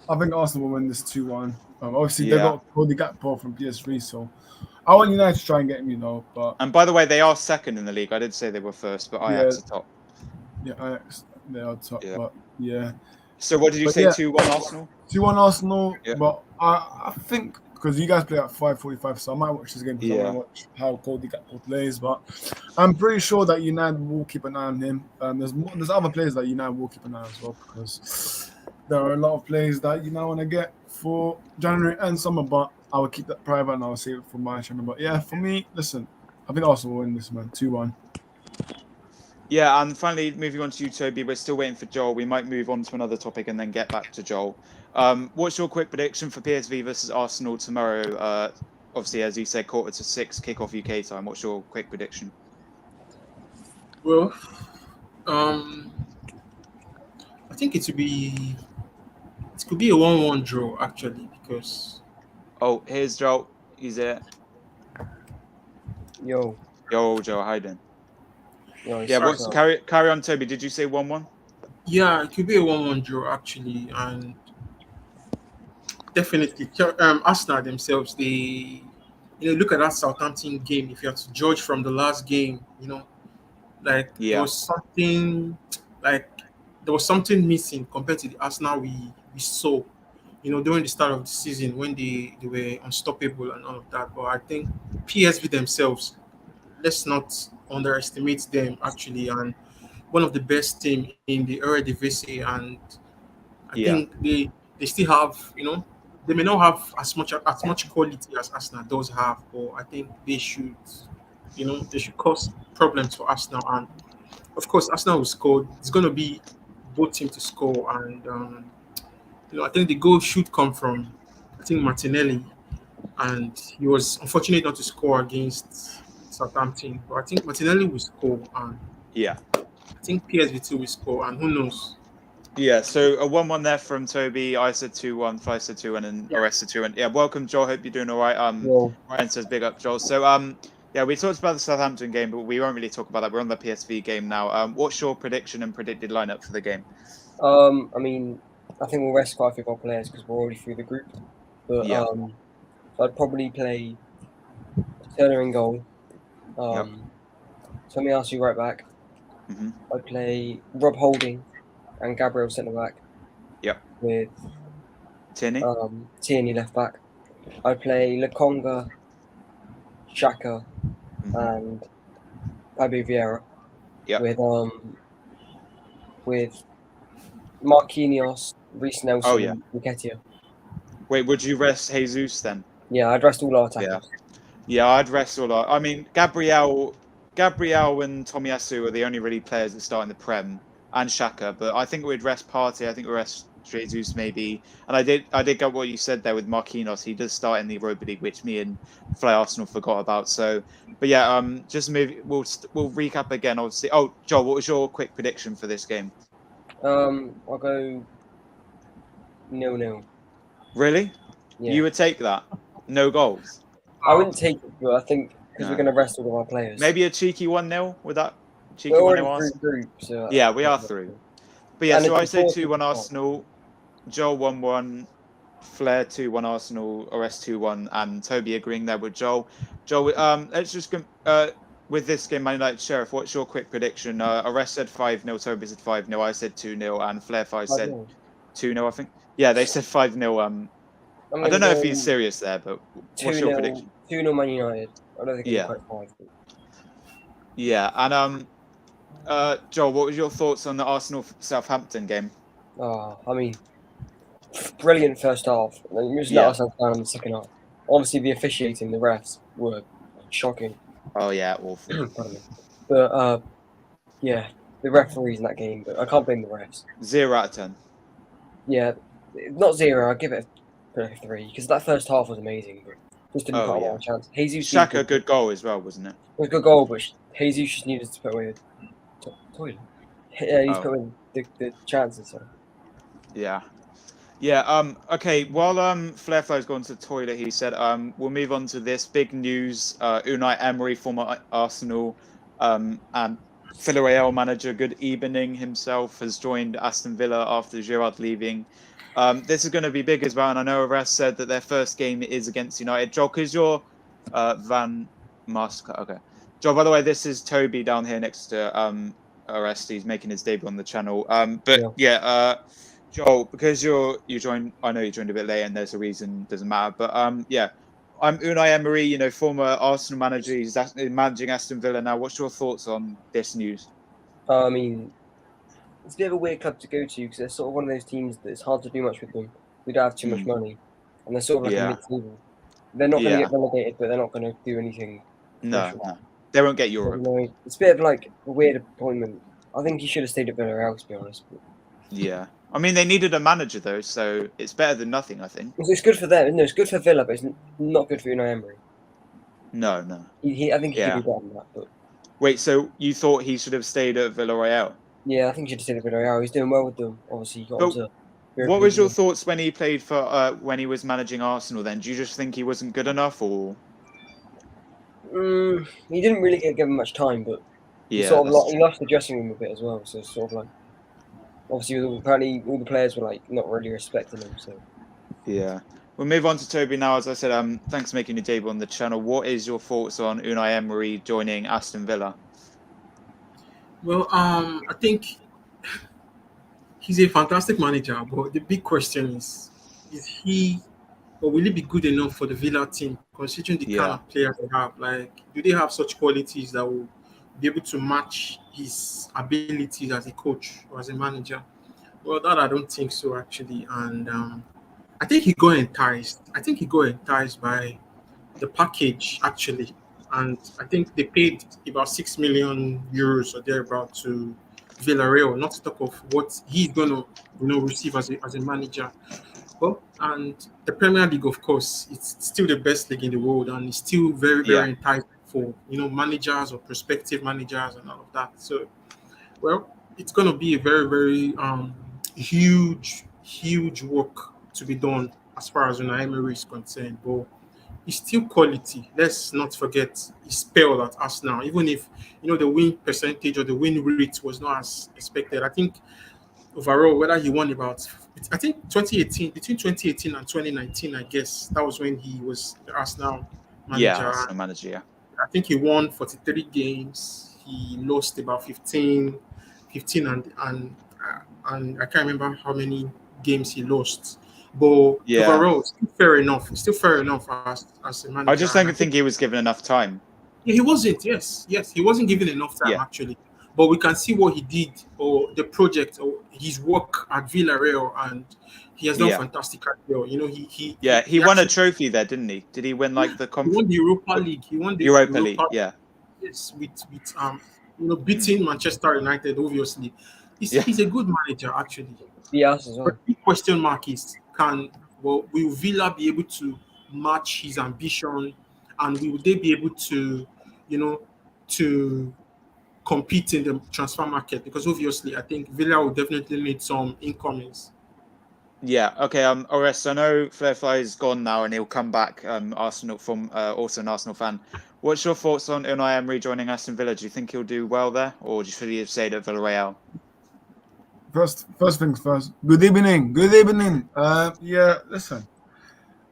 I think Arsenal will win this 2-1. Obviously, they got Cody Gakpo from PSV, so I want United to try and get him, but. And by the way, they are second in the league. I did say they were first, but Ajax are top. Yeah, Ajax, they are top, but yeah. So what did you say? 2-1 Arsenal. 2-1 Arsenal, but I think because you guys play at 5:45, so I might watch this game because I want to watch how Cody Gakpo plays. But I'm pretty sure that United will keep an eye on him. There's other players that United will keep an eye on as well because there are a lot of players that United want to get for January and summer. But I will keep that private and I'll save it for my channel. But yeah, for me, listen, I think Arsenal will win this, man. 2-1. Yeah, and finally, moving on to you, Toby. We're still waiting for Joel. We might move on to another topic and then get back to Joel. What's your quick prediction for PSV versus Arsenal tomorrow? Obviously, as you said, 5:45 kickoff UK time. What's your quick prediction? Well, I think it could be a 1-1 draw actually because. Oh, here's Joel. He's there. Yo, Joel, how you doing? Yo, carry on, Toby. Did you say 1-1? Yeah, it could be a 1-1 draw actually, and definitely. Arsenal themselves, they, look at that Southampton game. If you have to judge from the last game, like Yeah, like there was something missing compared to the Arsenal we saw, during the start of the season when they were unstoppable and all of that. But I think PSV themselves, let's not underestimate them actually, and one of the best team in the Eredivisie, and I yeah, think they still have, they may not have as much quality as Arsenal does have, but I think they should cause problems for Arsenal. And of course, Arsenal will score. It's going to be both teams to score, and I think the goal should come from, I think, Martinelli, and he was unfortunate not to score against Southampton. But I think Martinelli will score, and yeah. I think PSV too will score, and who knows? Yeah, so a 1-1 there from Toby. I said 2-1, Fly said 2-1, and Yeah. Orest said 2-1. Yeah, welcome, Joel. Hope you're doing all right. Well, Ryan says big up, Joel. So, yeah, we talked about the Southampton game, but we won't really talk about that. We're on the PSV game now. What's your prediction and predicted lineup for the game? I mean, I think we'll rest quite a few of our players because we're already through the group. But Yeah. so I'd probably play Turner in goal. Tommy Asu right back. Mm-hmm. I'd play Rob Holding and Gabriel centre back. Yep. With Tierney? Tierney left back. I'd play Lakonga, Xhaka, and Fabio Vieira. Yep. With Marquinhos, Reece Nelson, Oh, yeah. and Nketiah. Wait, would you rest Jesus then? Yeah, I'd rest all our attackers. Yeah, I'd rest all our... I mean, Gabriel and Tomiyasu are the only really players that start in the Prem, and Xhaka, but I think we'd rest Partey, I think we'd rest Jesus maybe. And I did get what you said there with Marquinhos. He does start in the Europa League, which me and Fly Arsenal forgot about. So, but yeah, just move. We'll recap again, obviously. Oh, Joel, what was your quick prediction for this game? I'll go 0-0. Really? Yeah. You would take that? No goals? I wouldn't take it, but I think because No. we're going to rest all of our players. Maybe a cheeky 1-0 with that? Cheeky We're 1-0 already Arsenal? through group, so Yeah, we are through. But yeah, And so I it's say important 2-1 to Arsenal, Joel 1-1, Flair 2-1 Arsenal, Orest 2-1, and Toby agreeing there with Joel. Joel, let's just with this game, Man United Sheriff. What's your quick prediction? Orest said 5-0, Toby said 5-0, I said 2-0, and Flair 5 said 5-0. 2-0. I think. Yeah, they said 5-0. I don't know if he's serious there, but what's your prediction? 2-0 Man United. I don't think it'll be quite 5. But... Yeah, and Joel, what was your thoughts on the Arsenal Southampton game? I mean, brilliant first half. And just let ourselves down in the second half. Obviously, the officiating, the refs were shocking. Oh yeah, awful. But yeah, the referees in that game. But I can't blame the refs. 0 out of 10. Yeah, not 0. I'll give it a 3 because that first half was amazing. But just didn't put a chance. Jesus, Xhaka, good goal as well, wasn't it? It was a good goal, but Jesus just needed to put away the toilet. Yeah, he's put away the chances. So. Yeah. Okay. While Flairflow's gone to the toilet, he said, we'll move on to this big news. Unai Emery, former Arsenal and Villarreal manager, good evening himself, has joined Aston Villa after Gerrard leaving. This is going to be big as well, and I know Arest said that their first game is against United. Joel, because you're Van Masker. Okay. Joel, by the way, this is Toby down here next to Arest. He's making his debut on the channel. Joel, because you joined, I know you joined a bit late, and there's a reason, doesn't matter. But I'm Unai Emery, former Arsenal manager. He's managing Aston Villa now. What's your thoughts on this news? I mean, it's a bit of a weird club to go to because they're sort of one of those teams that it's hard to do much with them. We don't have too much money, and they're sort of like a mid-table. They're not going to get relegated, but they're not going to do anything. No, they won't get Europe. It's a bit of like a weird appointment. I think he should have stayed at Villarreal, to be honest. But... Yeah. I mean, they needed a manager, though, so it's better than nothing, I think. It's good for them. No, it's good for Villa, but it's not good for Unai Emery. No. I think he could do better than that. But... Wait, so you thought he should have stayed at Villarreal? Yeah, I think he should have stayed at Villarreal. He's doing well with them. Obviously, he got onto what was your thoughts when he played for when he was managing Arsenal? Then, do you just think he wasn't good enough, or? He didn't really get given much time, but he lost the dressing room a bit as well. So it's sort of like, obviously, apparently all the players were like not really respecting him. So. Yeah. We'll move on to Toby now. As I said, thanks for making your debut on the channel. What is your thoughts on Unai Emery joining Aston Villa? Well, I think he's a fantastic manager, but the big question is he or will he be good enough for the Villa team, considering the kind Yeah. of players they have? Like, do they have such qualities that will be able to match his abilities as a coach or as a manager? Well, that I don't think so, actually. And I think he got enticed. I think he got enticed by the package, actually. And I think they paid about 6 million euros or thereabout to Villarreal, not to talk of what he's going to receive as a manager. Well, and the Premier League, of course, it's still the best league in the world, and it's still very, Yeah. very enticing for managers or prospective managers and all of that. So, well, it's going to be a very, very huge, huge work to be done as far as Unai Emery is concerned. But it's still quality. Let's not forget his spell at Arsenal, even if the win percentage or the win rate was not as expected. I think overall, whether he won about, I think 2018, between 2018 and 2019, I guess that was when he was the Arsenal Yeah, manager. Arsenal manager, yeah. I think he won 43 games. He lost about 15 and I can't remember how many games he lost. But Yeah. overall, it's still fair enough. It's still fair enough as a manager. I just don't think he was given enough time. Yeah, he wasn't. Yes, he wasn't given enough time actually. But we can see what he did, or the project, or his work at Villarreal, and he has done fantastic at well. He won a trophy there, didn't he? Did he win like the He won the Europa League. He won the Europa League. Yeah. Yes, with beating Manchester United. Obviously, he's a good manager actually. Yes, as well. But the question mark is, will Villa be able to match his ambition, and will they be able to, to compete in the transfer market? Because obviously, I think Villa will definitely need some incomings. Yeah. Okay. Orest, I know Flairfly is gone now, and he'll come back. Arsenal from also an Arsenal fan. What's your thoughts on Unai Emery joining Aston Villa? Do you think he'll do well there, or should he have stayed at Villarreal? First things first. Good evening. Good evening. Yeah. Listen,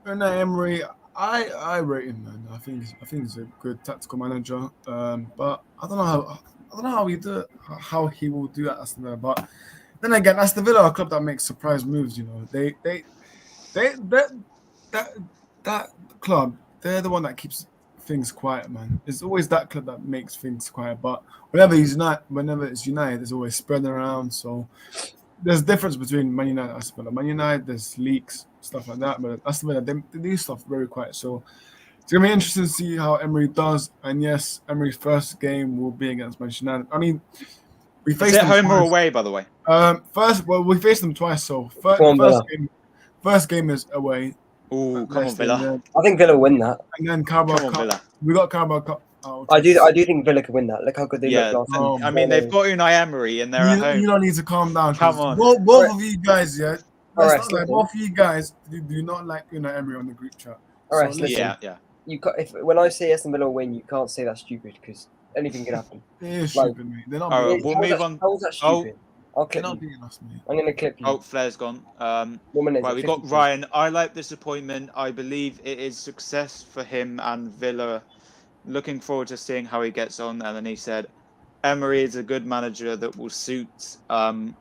Unai Emery, I rate him, man. I think he's a good tactical manager. But I don't know how he do it, how he will do at Aston Villa. But then again, Aston Villa are a club that makes surprise moves. That club, they're the one that keeps things quiet, man. It's always that club that makes things quiet. But whenever it's United, there's always spreading around. So there's a difference between Man United and Aston Villa. Man United, there's leaks, stuff like that. But Aston Villa, they do stuff very quiet. So it's gonna be interesting to see how Emery does. And yes, Emery's first game will be against Manchester United. I mean, we faced them home twice. or away, by the way? We faced them twice. So first game is away. Oh, come on, Villa! I think Villa will win that. And then Carabao Cup. Villa. We got Carabao Cup. I do think Villa could win that. Look how good they look last time. I mean, they've got Unai Emery and they're at home. You don't need to calm down. Come on. Both of you guys, yeah. Right, both of you guys do not like Unai Emery on the group chat. All right, so listen. Yeah. When I say Aston Villa will win, you can't say that's stupid because anything can happen. It is stupid, mate. They're not. We'll move on. How is that stupid? I'll clip They're not you. beating us, mate. I'm going to clip you. Oh, Flair's gone. Right, we got Ryan. I like disappointment. I believe it is success for him and Villa. Looking forward to seeing how he gets on. And then he said, Emery is a good manager that will suit them.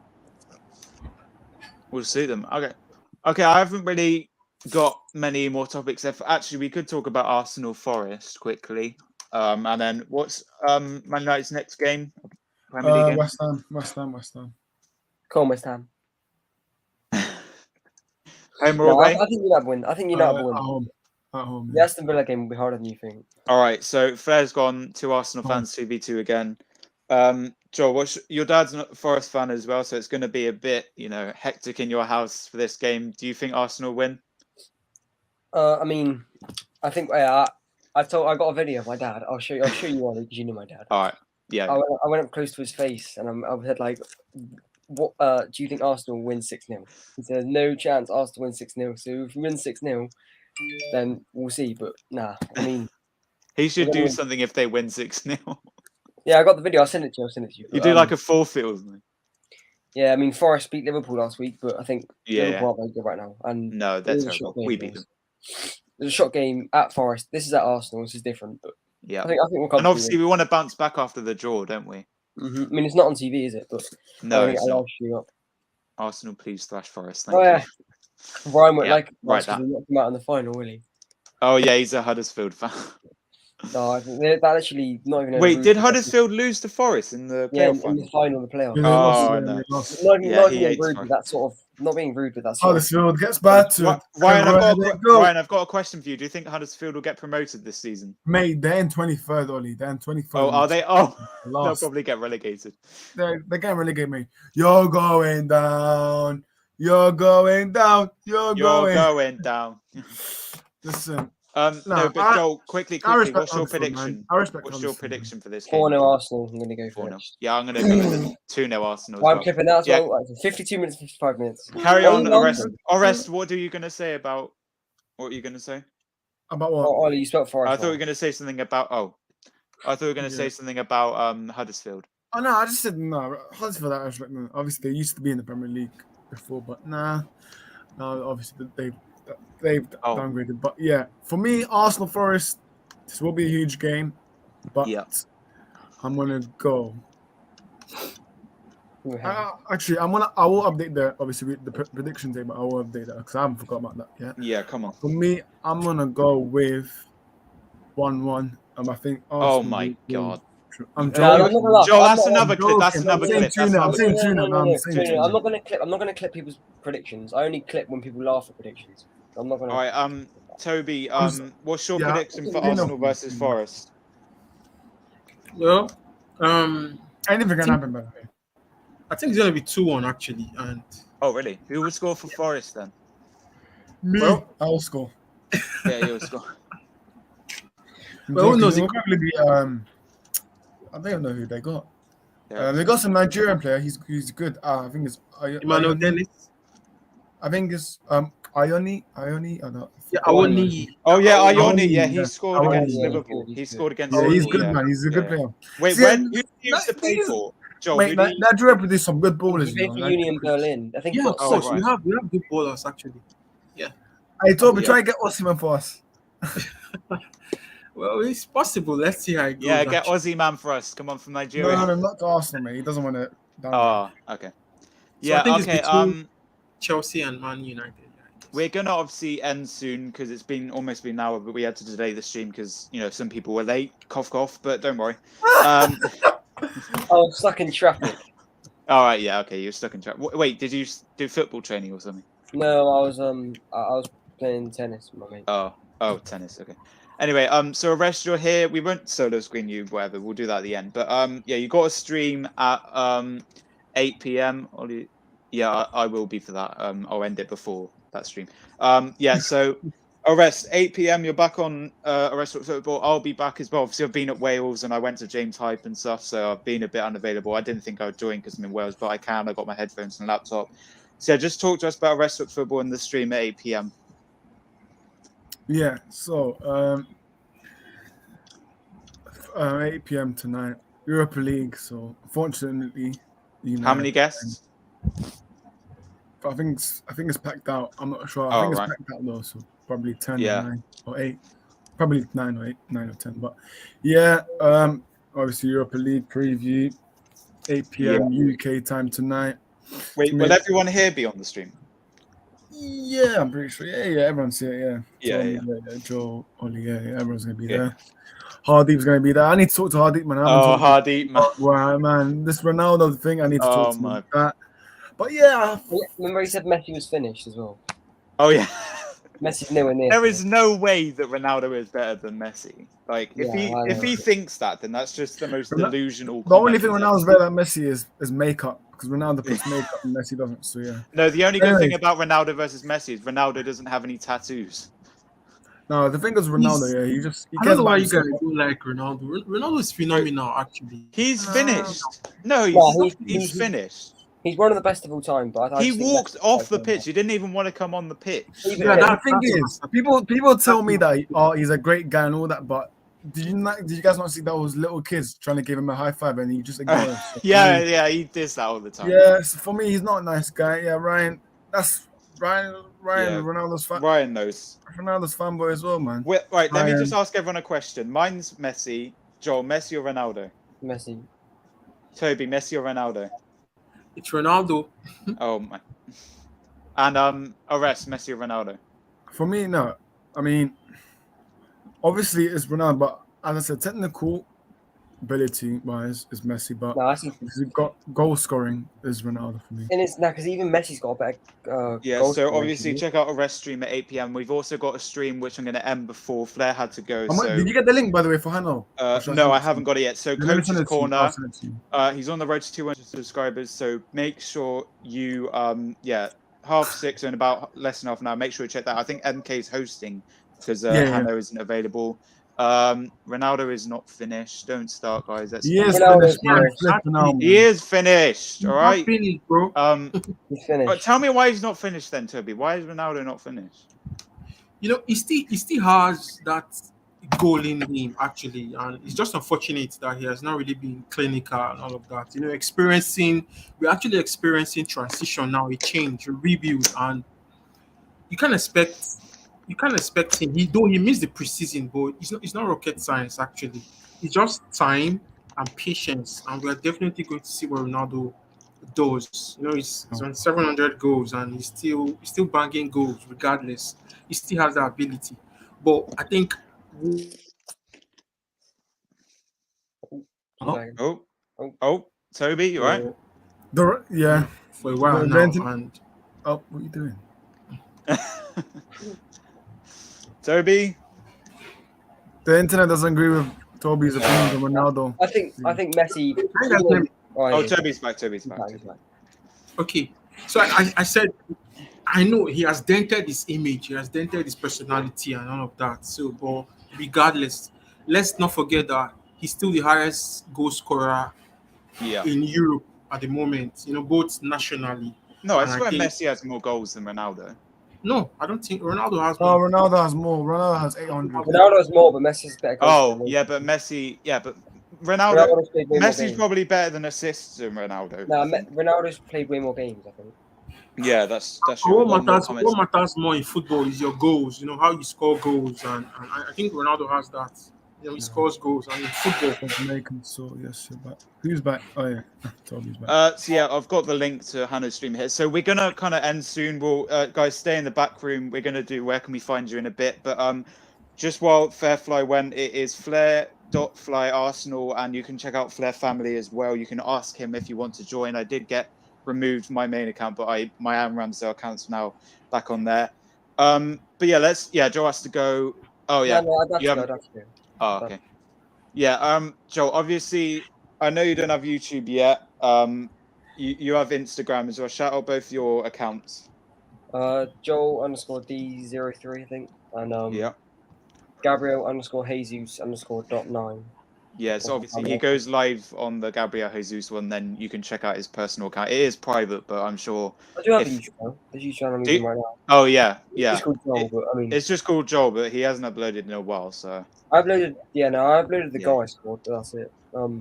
Okay. I haven't really got many more topics. Actually, we could talk about Arsenal Forest quickly. And then what's Man United's next game? West Ham. Come on, West Ham. Home or away? I think United win. I think United will win. At home. The Aston Villa game will be harder than you think. All right, so Flair's gone. 2 Arsenal fans, 2v2 again. Joel, your dad's a Forest fan as well, so it's going to be a bit, hectic in your house for this game. Do you think Arsenal win? I mean, I think I got a video of my dad. I'll show you one because you know my dad. All right, yeah. I went up close to his face and I said like, "What do you think Arsenal will win 6-0?" He said, "No chance Arsenal win 6-0. So if we win 6-0, then we'll see." But nah, I mean, he should do something if they win 6-0. Yeah, I got the video. I'll send it to you. You do like a forfeit, wasn't it? Yeah, I mean, Forest beat Liverpool last week, but I think Yeah, Liverpool aren't very good right now. And No, they're it was a terrible. shot game, We beat them. It was a shot game at Forest. This is at Arsenal. This is different, but Yeah. I think we'll come. And obviously, we want to bounce back after the draw, don't we? I mean, it's not on TV, is it? But No, I it's think not. I'll you up. Arsenal, please thrash Forest. Oh, Thank you. Ryan won't Yeah, like right, us because we knocked him out in the final, will he? Oh, yeah, he's a Huddersfield fan. No, I think that actually not even. Wait, did Huddersfield lose to Forest in the Yeah, playoff in the final? final, the playoff. Yeah, they lost, Oh, yeah, no. they lost. Not Yeah, he being hates rude Forest. with that sort of. Not being rude with that sort of. Huddersfield gets battered. Ryan, Go. I've got a question for you. Do you think Huddersfield will get promoted this season? Mate, they're in 23rd, Ollie. They're in 23rd. Oh, are they? Oh, they'll Last. probably get relegated. They're getting relegated, mate. You're going down. You're going down. You're going down. Listen. No, but Joel, quickly, respect what's your Huddersfield, man. prediction? I respect What's your Huddersfield, prediction for this game? 4-0 Arsenal. I'm going to go for 4-0. it. Yeah, I'm going to go with 2-0 Arsenal. I'm As well. clipping that as Yeah. well. 52 minutes, 55 minutes. Carry on, Oh, Arrest. What are you going to say about? What are you going to say? About what? Oh, Ollie, you spelled Forest. I thought you were going to say something about. Oh, I thought you were going to say something about Huddersfield. Oh no, I just said no. Huddersfield, I respect them. Obviously, they used to be in the Premier League before, but nah. No, obviously they've downgraded. But yeah, for me, Arsenal Forest, this will be a huge game. But I'm gonna go. Actually, I will update the prediction table. I will update that because I haven't forgot about that yet. Yeah, come on. For me, I'm gonna go with 1-1. I think. Oh my god. I'm joking. Joel, that's another clip. That's another clip. I'm saying 2-0. I'm not gonna clip people's predictions. I only clip when people laugh at predictions. I'm not gonna. All right. Toby. What's your prediction for Arsenal versus Forest? Well, anything can happen, by the way. I think it's gonna be 2-1 actually, and. Oh really? Who will score for Forest then? Me. Well, I'll score. Yeah, you'll score. Well, who knows? It will probably be I don't know who they got. They got some Nigerian player. He's good. I think it's Emmanuel Dennis. I think it's Ioni. Yeah, Ioni. Oh yeah, Ioni. Yeah, he scored against Liverpool. He scored against. Yeah, he's good, yeah. man. He's a good player. Wait, who do you used to play for? Joel, wait, Nigeria produced some good ballers. He played for Union Berlin. I think. Yeah, of course. We have good ballers actually. Yeah. Hey, Toby, try and get Osimhen for us. Well, it's possible. Let's see how it goes. Yeah, get Aussie man for us. Come on, from Nigeria. No, not to Arsenal, mate. He doesn't want to. Oh, okay. So Yeah, I think okay. it's between Chelsea and Man United. We're gonna obviously end soon because it's been almost an hour, but we had to delay the stream because some people were late. Cough, cough. But don't worry. I was stuck in traffic. All right. Yeah. Okay. You're stuck in traffic. Wait, did you do football training or something? No, I was playing tennis with my mate. Oh, tennis. Okay. Anyway, so Arrest, you're here. We won't solo screen you, whatever. We'll do that at the end. But yeah, you got a stream at 8 p.m. Ollie. Yeah, I will be for that. I'll end it before that stream. Yeah, so Arrest, 8 p.m. You're back on Arrest Football. I'll be back as well. Obviously, I've been at Wales and I went to James Hype and stuff, so I've been a bit unavailable. I didn't think I would join because I'm in Wales, but I can. I got my headphones and laptop. So just talk to us about Arrest Football and the stream at 8 p.m. Yeah, so 8 p.m. tonight, Europa League. So unfortunately, how many guests? I think it's packed out. I'm not sure. I think it's packed out though, so probably 10 or 9 or 8. Probably 9 or 8, 9 or 10. But yeah, obviously Europa League preview, 8 p.m. UK time tonight. Wait, will everyone here be on the stream? Yeah, I'm pretty sure. Yeah, everyone's here. Yeah. Joe, Ollie, everyone's gonna be there. Hardeep's gonna be there. I need to talk to Hardeep, man. Hardeep, man. Right, man. This Ronaldo thing, I need to talk to him about that. But yeah. Remember he said Messi was finished as well. Oh yeah. Messi's nowhere near. There is no way that Ronaldo is better than Messi. Like if he thinks that, then that's just the most delusional. The only thing Ronaldo's better than Messi is makeup, because Ronaldo puts makeup and Messi doesn't. So yeah. No, the only good thing about Ronaldo versus Messi is Ronaldo doesn't have any tattoos. No, the thing is Ronaldo, he I don't know why you guys don't like Ronaldo. Ronaldo is phenomenal, actually. He's finished. No, he's finished. He's one of the best of all time, but he walked off the pitch. He didn't even want to come on the pitch. Yeah, the thing is, people tell me that he's a great guy and all that, but Did you guys not see that was little kids trying to give him a high five and he just ignored it? So, Yeah, he does that all the time. Yeah, so for me, he's not a nice guy. Yeah, Ryan. That's Ryan. Yeah. Ronaldo's fan. Ryan knows. Ronaldo's fanboy as well, man. Right, let me just Ryan. ask everyone a question. Mine's Messi. Joel, Messi or Ronaldo? Messi. Toby, Messi or Ronaldo? It's Ronaldo. Oh my. And Arrest, Messi or Ronaldo? For me, no. I mean, obviously it's Ronaldo, but as I said, technical ability wise is Messi, but No, I see. if you've got goal scoring is Ronaldo for me. And it's now because even Messi's got a better. Yeah, goal so scoring obviously than check out Arrest stream at 8 p.m. We've also got a stream which I'm going to end before Flair had to go. So Did you get the link, by the way, for Hano? no, I haven't got it yet. So Let me send Coach's it to you. Corner, I'll send it to you. he's on the road to 200 subscribers. So make sure you, 6:30 in about less than half an hour. Make sure you check that. I think MK's hosting because Hano isn't available. Ronaldo is not finished. Don't start, guys. That's He is Ronaldo's finished, man. finished. Flipping out, He man. is finished. All right. Finished, bro. He's finished. But tell me why he's not finished then, Toby. Why is Ronaldo not finished? You know, he still has that goal in him actually, and it's just unfortunate that he has not really been clinical and all of that. You know, we're actually experiencing transition now, a change, a rebuild, and you can't expect him. He missed the preseason, but it's not rocket science actually. It's just time and patience, and we're definitely going to see what Ronaldo does. You know, he's on 700 goals and he's still banging goals regardless. He still has that ability, but I think. Toby, you right? Yeah. For a while The now, renting- and Oh, what are you doing? Toby? The internet doesn't agree with Toby's opinion on Ronaldo. I think Messi. Oh, Toby's back. He's back. okay. So I said, I know he has dented his image, he has dented his personality and all of that. So, but regardless, let's not forget that he's still the highest goal scorer in Europe at the moment. You know, both nationally. No, I swear Messi has more goals than Ronaldo. No, I don't think Ronaldo has No, more. Ronaldo has more. Ronaldo has 800. Ronaldo has more, but Messi's better. Oh, yeah, but Messi, but Ronaldo, Messi's probably better than assists than Ronaldo. No, Ronaldo's played way more games, I think. Yeah, that's true. What matters more in football is your goals. You know how you score goals, and I think Ronaldo has that. You know, he scores goals, and in football. So yes, you're back. Who's back? Oh yeah, Toby's back. So yeah, I've got the link to Hannah's stream here. So we're gonna kind of end soon. We'll guys stay in the back room. We're gonna do Where Can We Find You in a bit, but just while Fairfly went, it is Flair.fly Arsenal, and you can check out Flair Family as well. You can ask him if you want to join. I did get removed my main account, but my Aaron Ramsdale account's now back on there. But yeah, Joe has to go. Oh yeah, no, I'd have to go. Oh, okay. Yeah, Joe, obviously, I know you don't have YouTube yet. You have Instagram as well. Shout out both your accounts. Joel_D03, I think. And Gabriel_Jesus_.9. Yeah, so obviously he goes live on the Gabriel Jesus one, then you can check out his personal account. It is private, but I'm sure. I do have a YouTube channel. There's a YouTube channel I'm using right now. Oh, yeah. It's called Joel, but I mean. It's just called Joel, but he hasn't uploaded in a while, so. I uploaded the goal I scored, but that's it.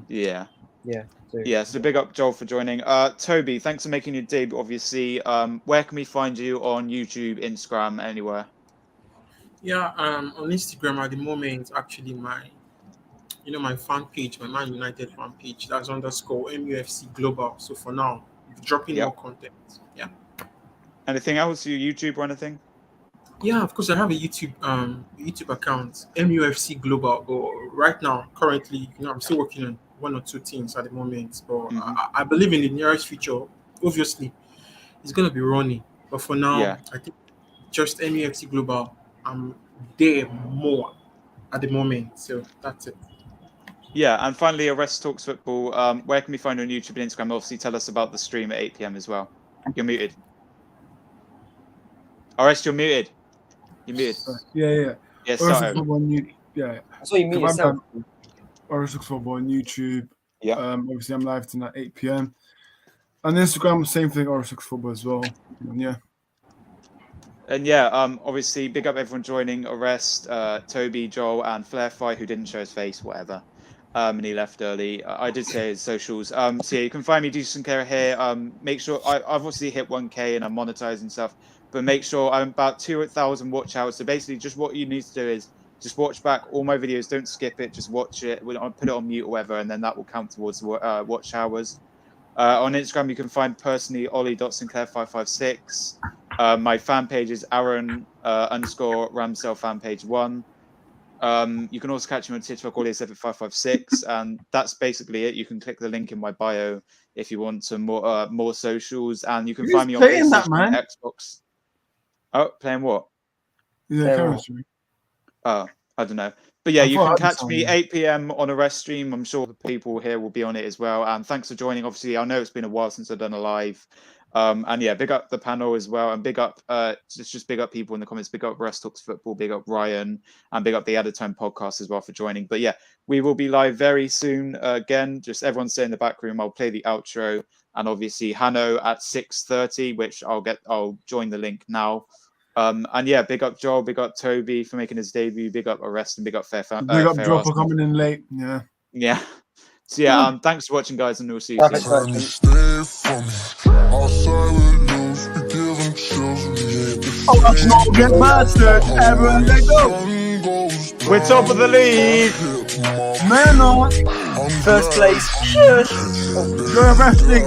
Yeah. Yeah. So big up Joel for joining. Toby, thanks for making your debut, obviously. Where can we find you on YouTube, Instagram, anywhere? Yeah, on Instagram at the moment, actually my fan page, my Man United fan page, that's _MUFC Global. So for now, dropping more content. Yeah. Anything else? Your YouTube or anything? Yeah, of course I have a YouTube account, MUFC Global. But right now, currently, I'm still working on one or two things at the moment. But I believe in the nearest future, obviously, it's gonna be running. But for now, I think just MUFC Global. I'm there more at the moment. So that's it. Yeah, and finally, Arrest Talks Football. Where can we find you on YouTube and Instagram? Obviously, tell us about the stream at 8 p.m. as well. You're muted. Arrest, you're muted. You're muted. Yeah. Yeah, sorry. That's what you mean yourself. Arrest Talks Football on YouTube. Yeah. Obviously, I'm live tonight at 8 p.m. On Instagram, same thing, Arrest Talks Football as well. Yeah. And yeah, obviously, big up everyone joining. Arrest, Toby, Joel, and Flairfly, who didn't show his face, whatever. And he left early. I did say his socials. So yeah, you can find me, Decent Care here. Make sure I've obviously hit 1K and I'm monetizing stuff, but make sure I'm about 2,000 watch hours. So basically, just what you need to do is just watch back all my videos. Don't skip it. Just watch it. I'll put it on mute or whatever, and then that will count towards watch hours. On Instagram, you can find personally Ollie.Sinclair556. My fan page is Aaron _ Ramsdale fan page 1. You can also catch me on TikTok, Ollie7556, and that's basically it. You can click the link in my bio if you want some more socials, and you can find me on PlayStation, Xbox. Oh, playing what? Yeah, chemistry. Oh, I don't know. But yeah, you can catch me 8 p.m. on Arrest stream. I'm sure the people here will be on it as well. And thanks for joining. Obviously, I know it's been a while since I've done a live. And yeah, big up the panel as well. And big up, just big up people in the comments. Big up Rest Talks Football. Big up Ryan. And big up the Added Time podcast as well for joining. But yeah, we will be live very soon again. Just everyone stay in the back room. I'll play the outro. And obviously, Hanno at 6:30, which I'll join the link now. And yeah, big up Joel, big up Toby for making his debut, big up Arrest, and big up Fair. Big up Joel for coming in late. Yeah. Yeah. So yeah, thanks for watching, guys, and we'll see you soon. Oh, that's not get mastered. Everyone let go. We're top of the league. Man on. First place. Shush. You're arresting.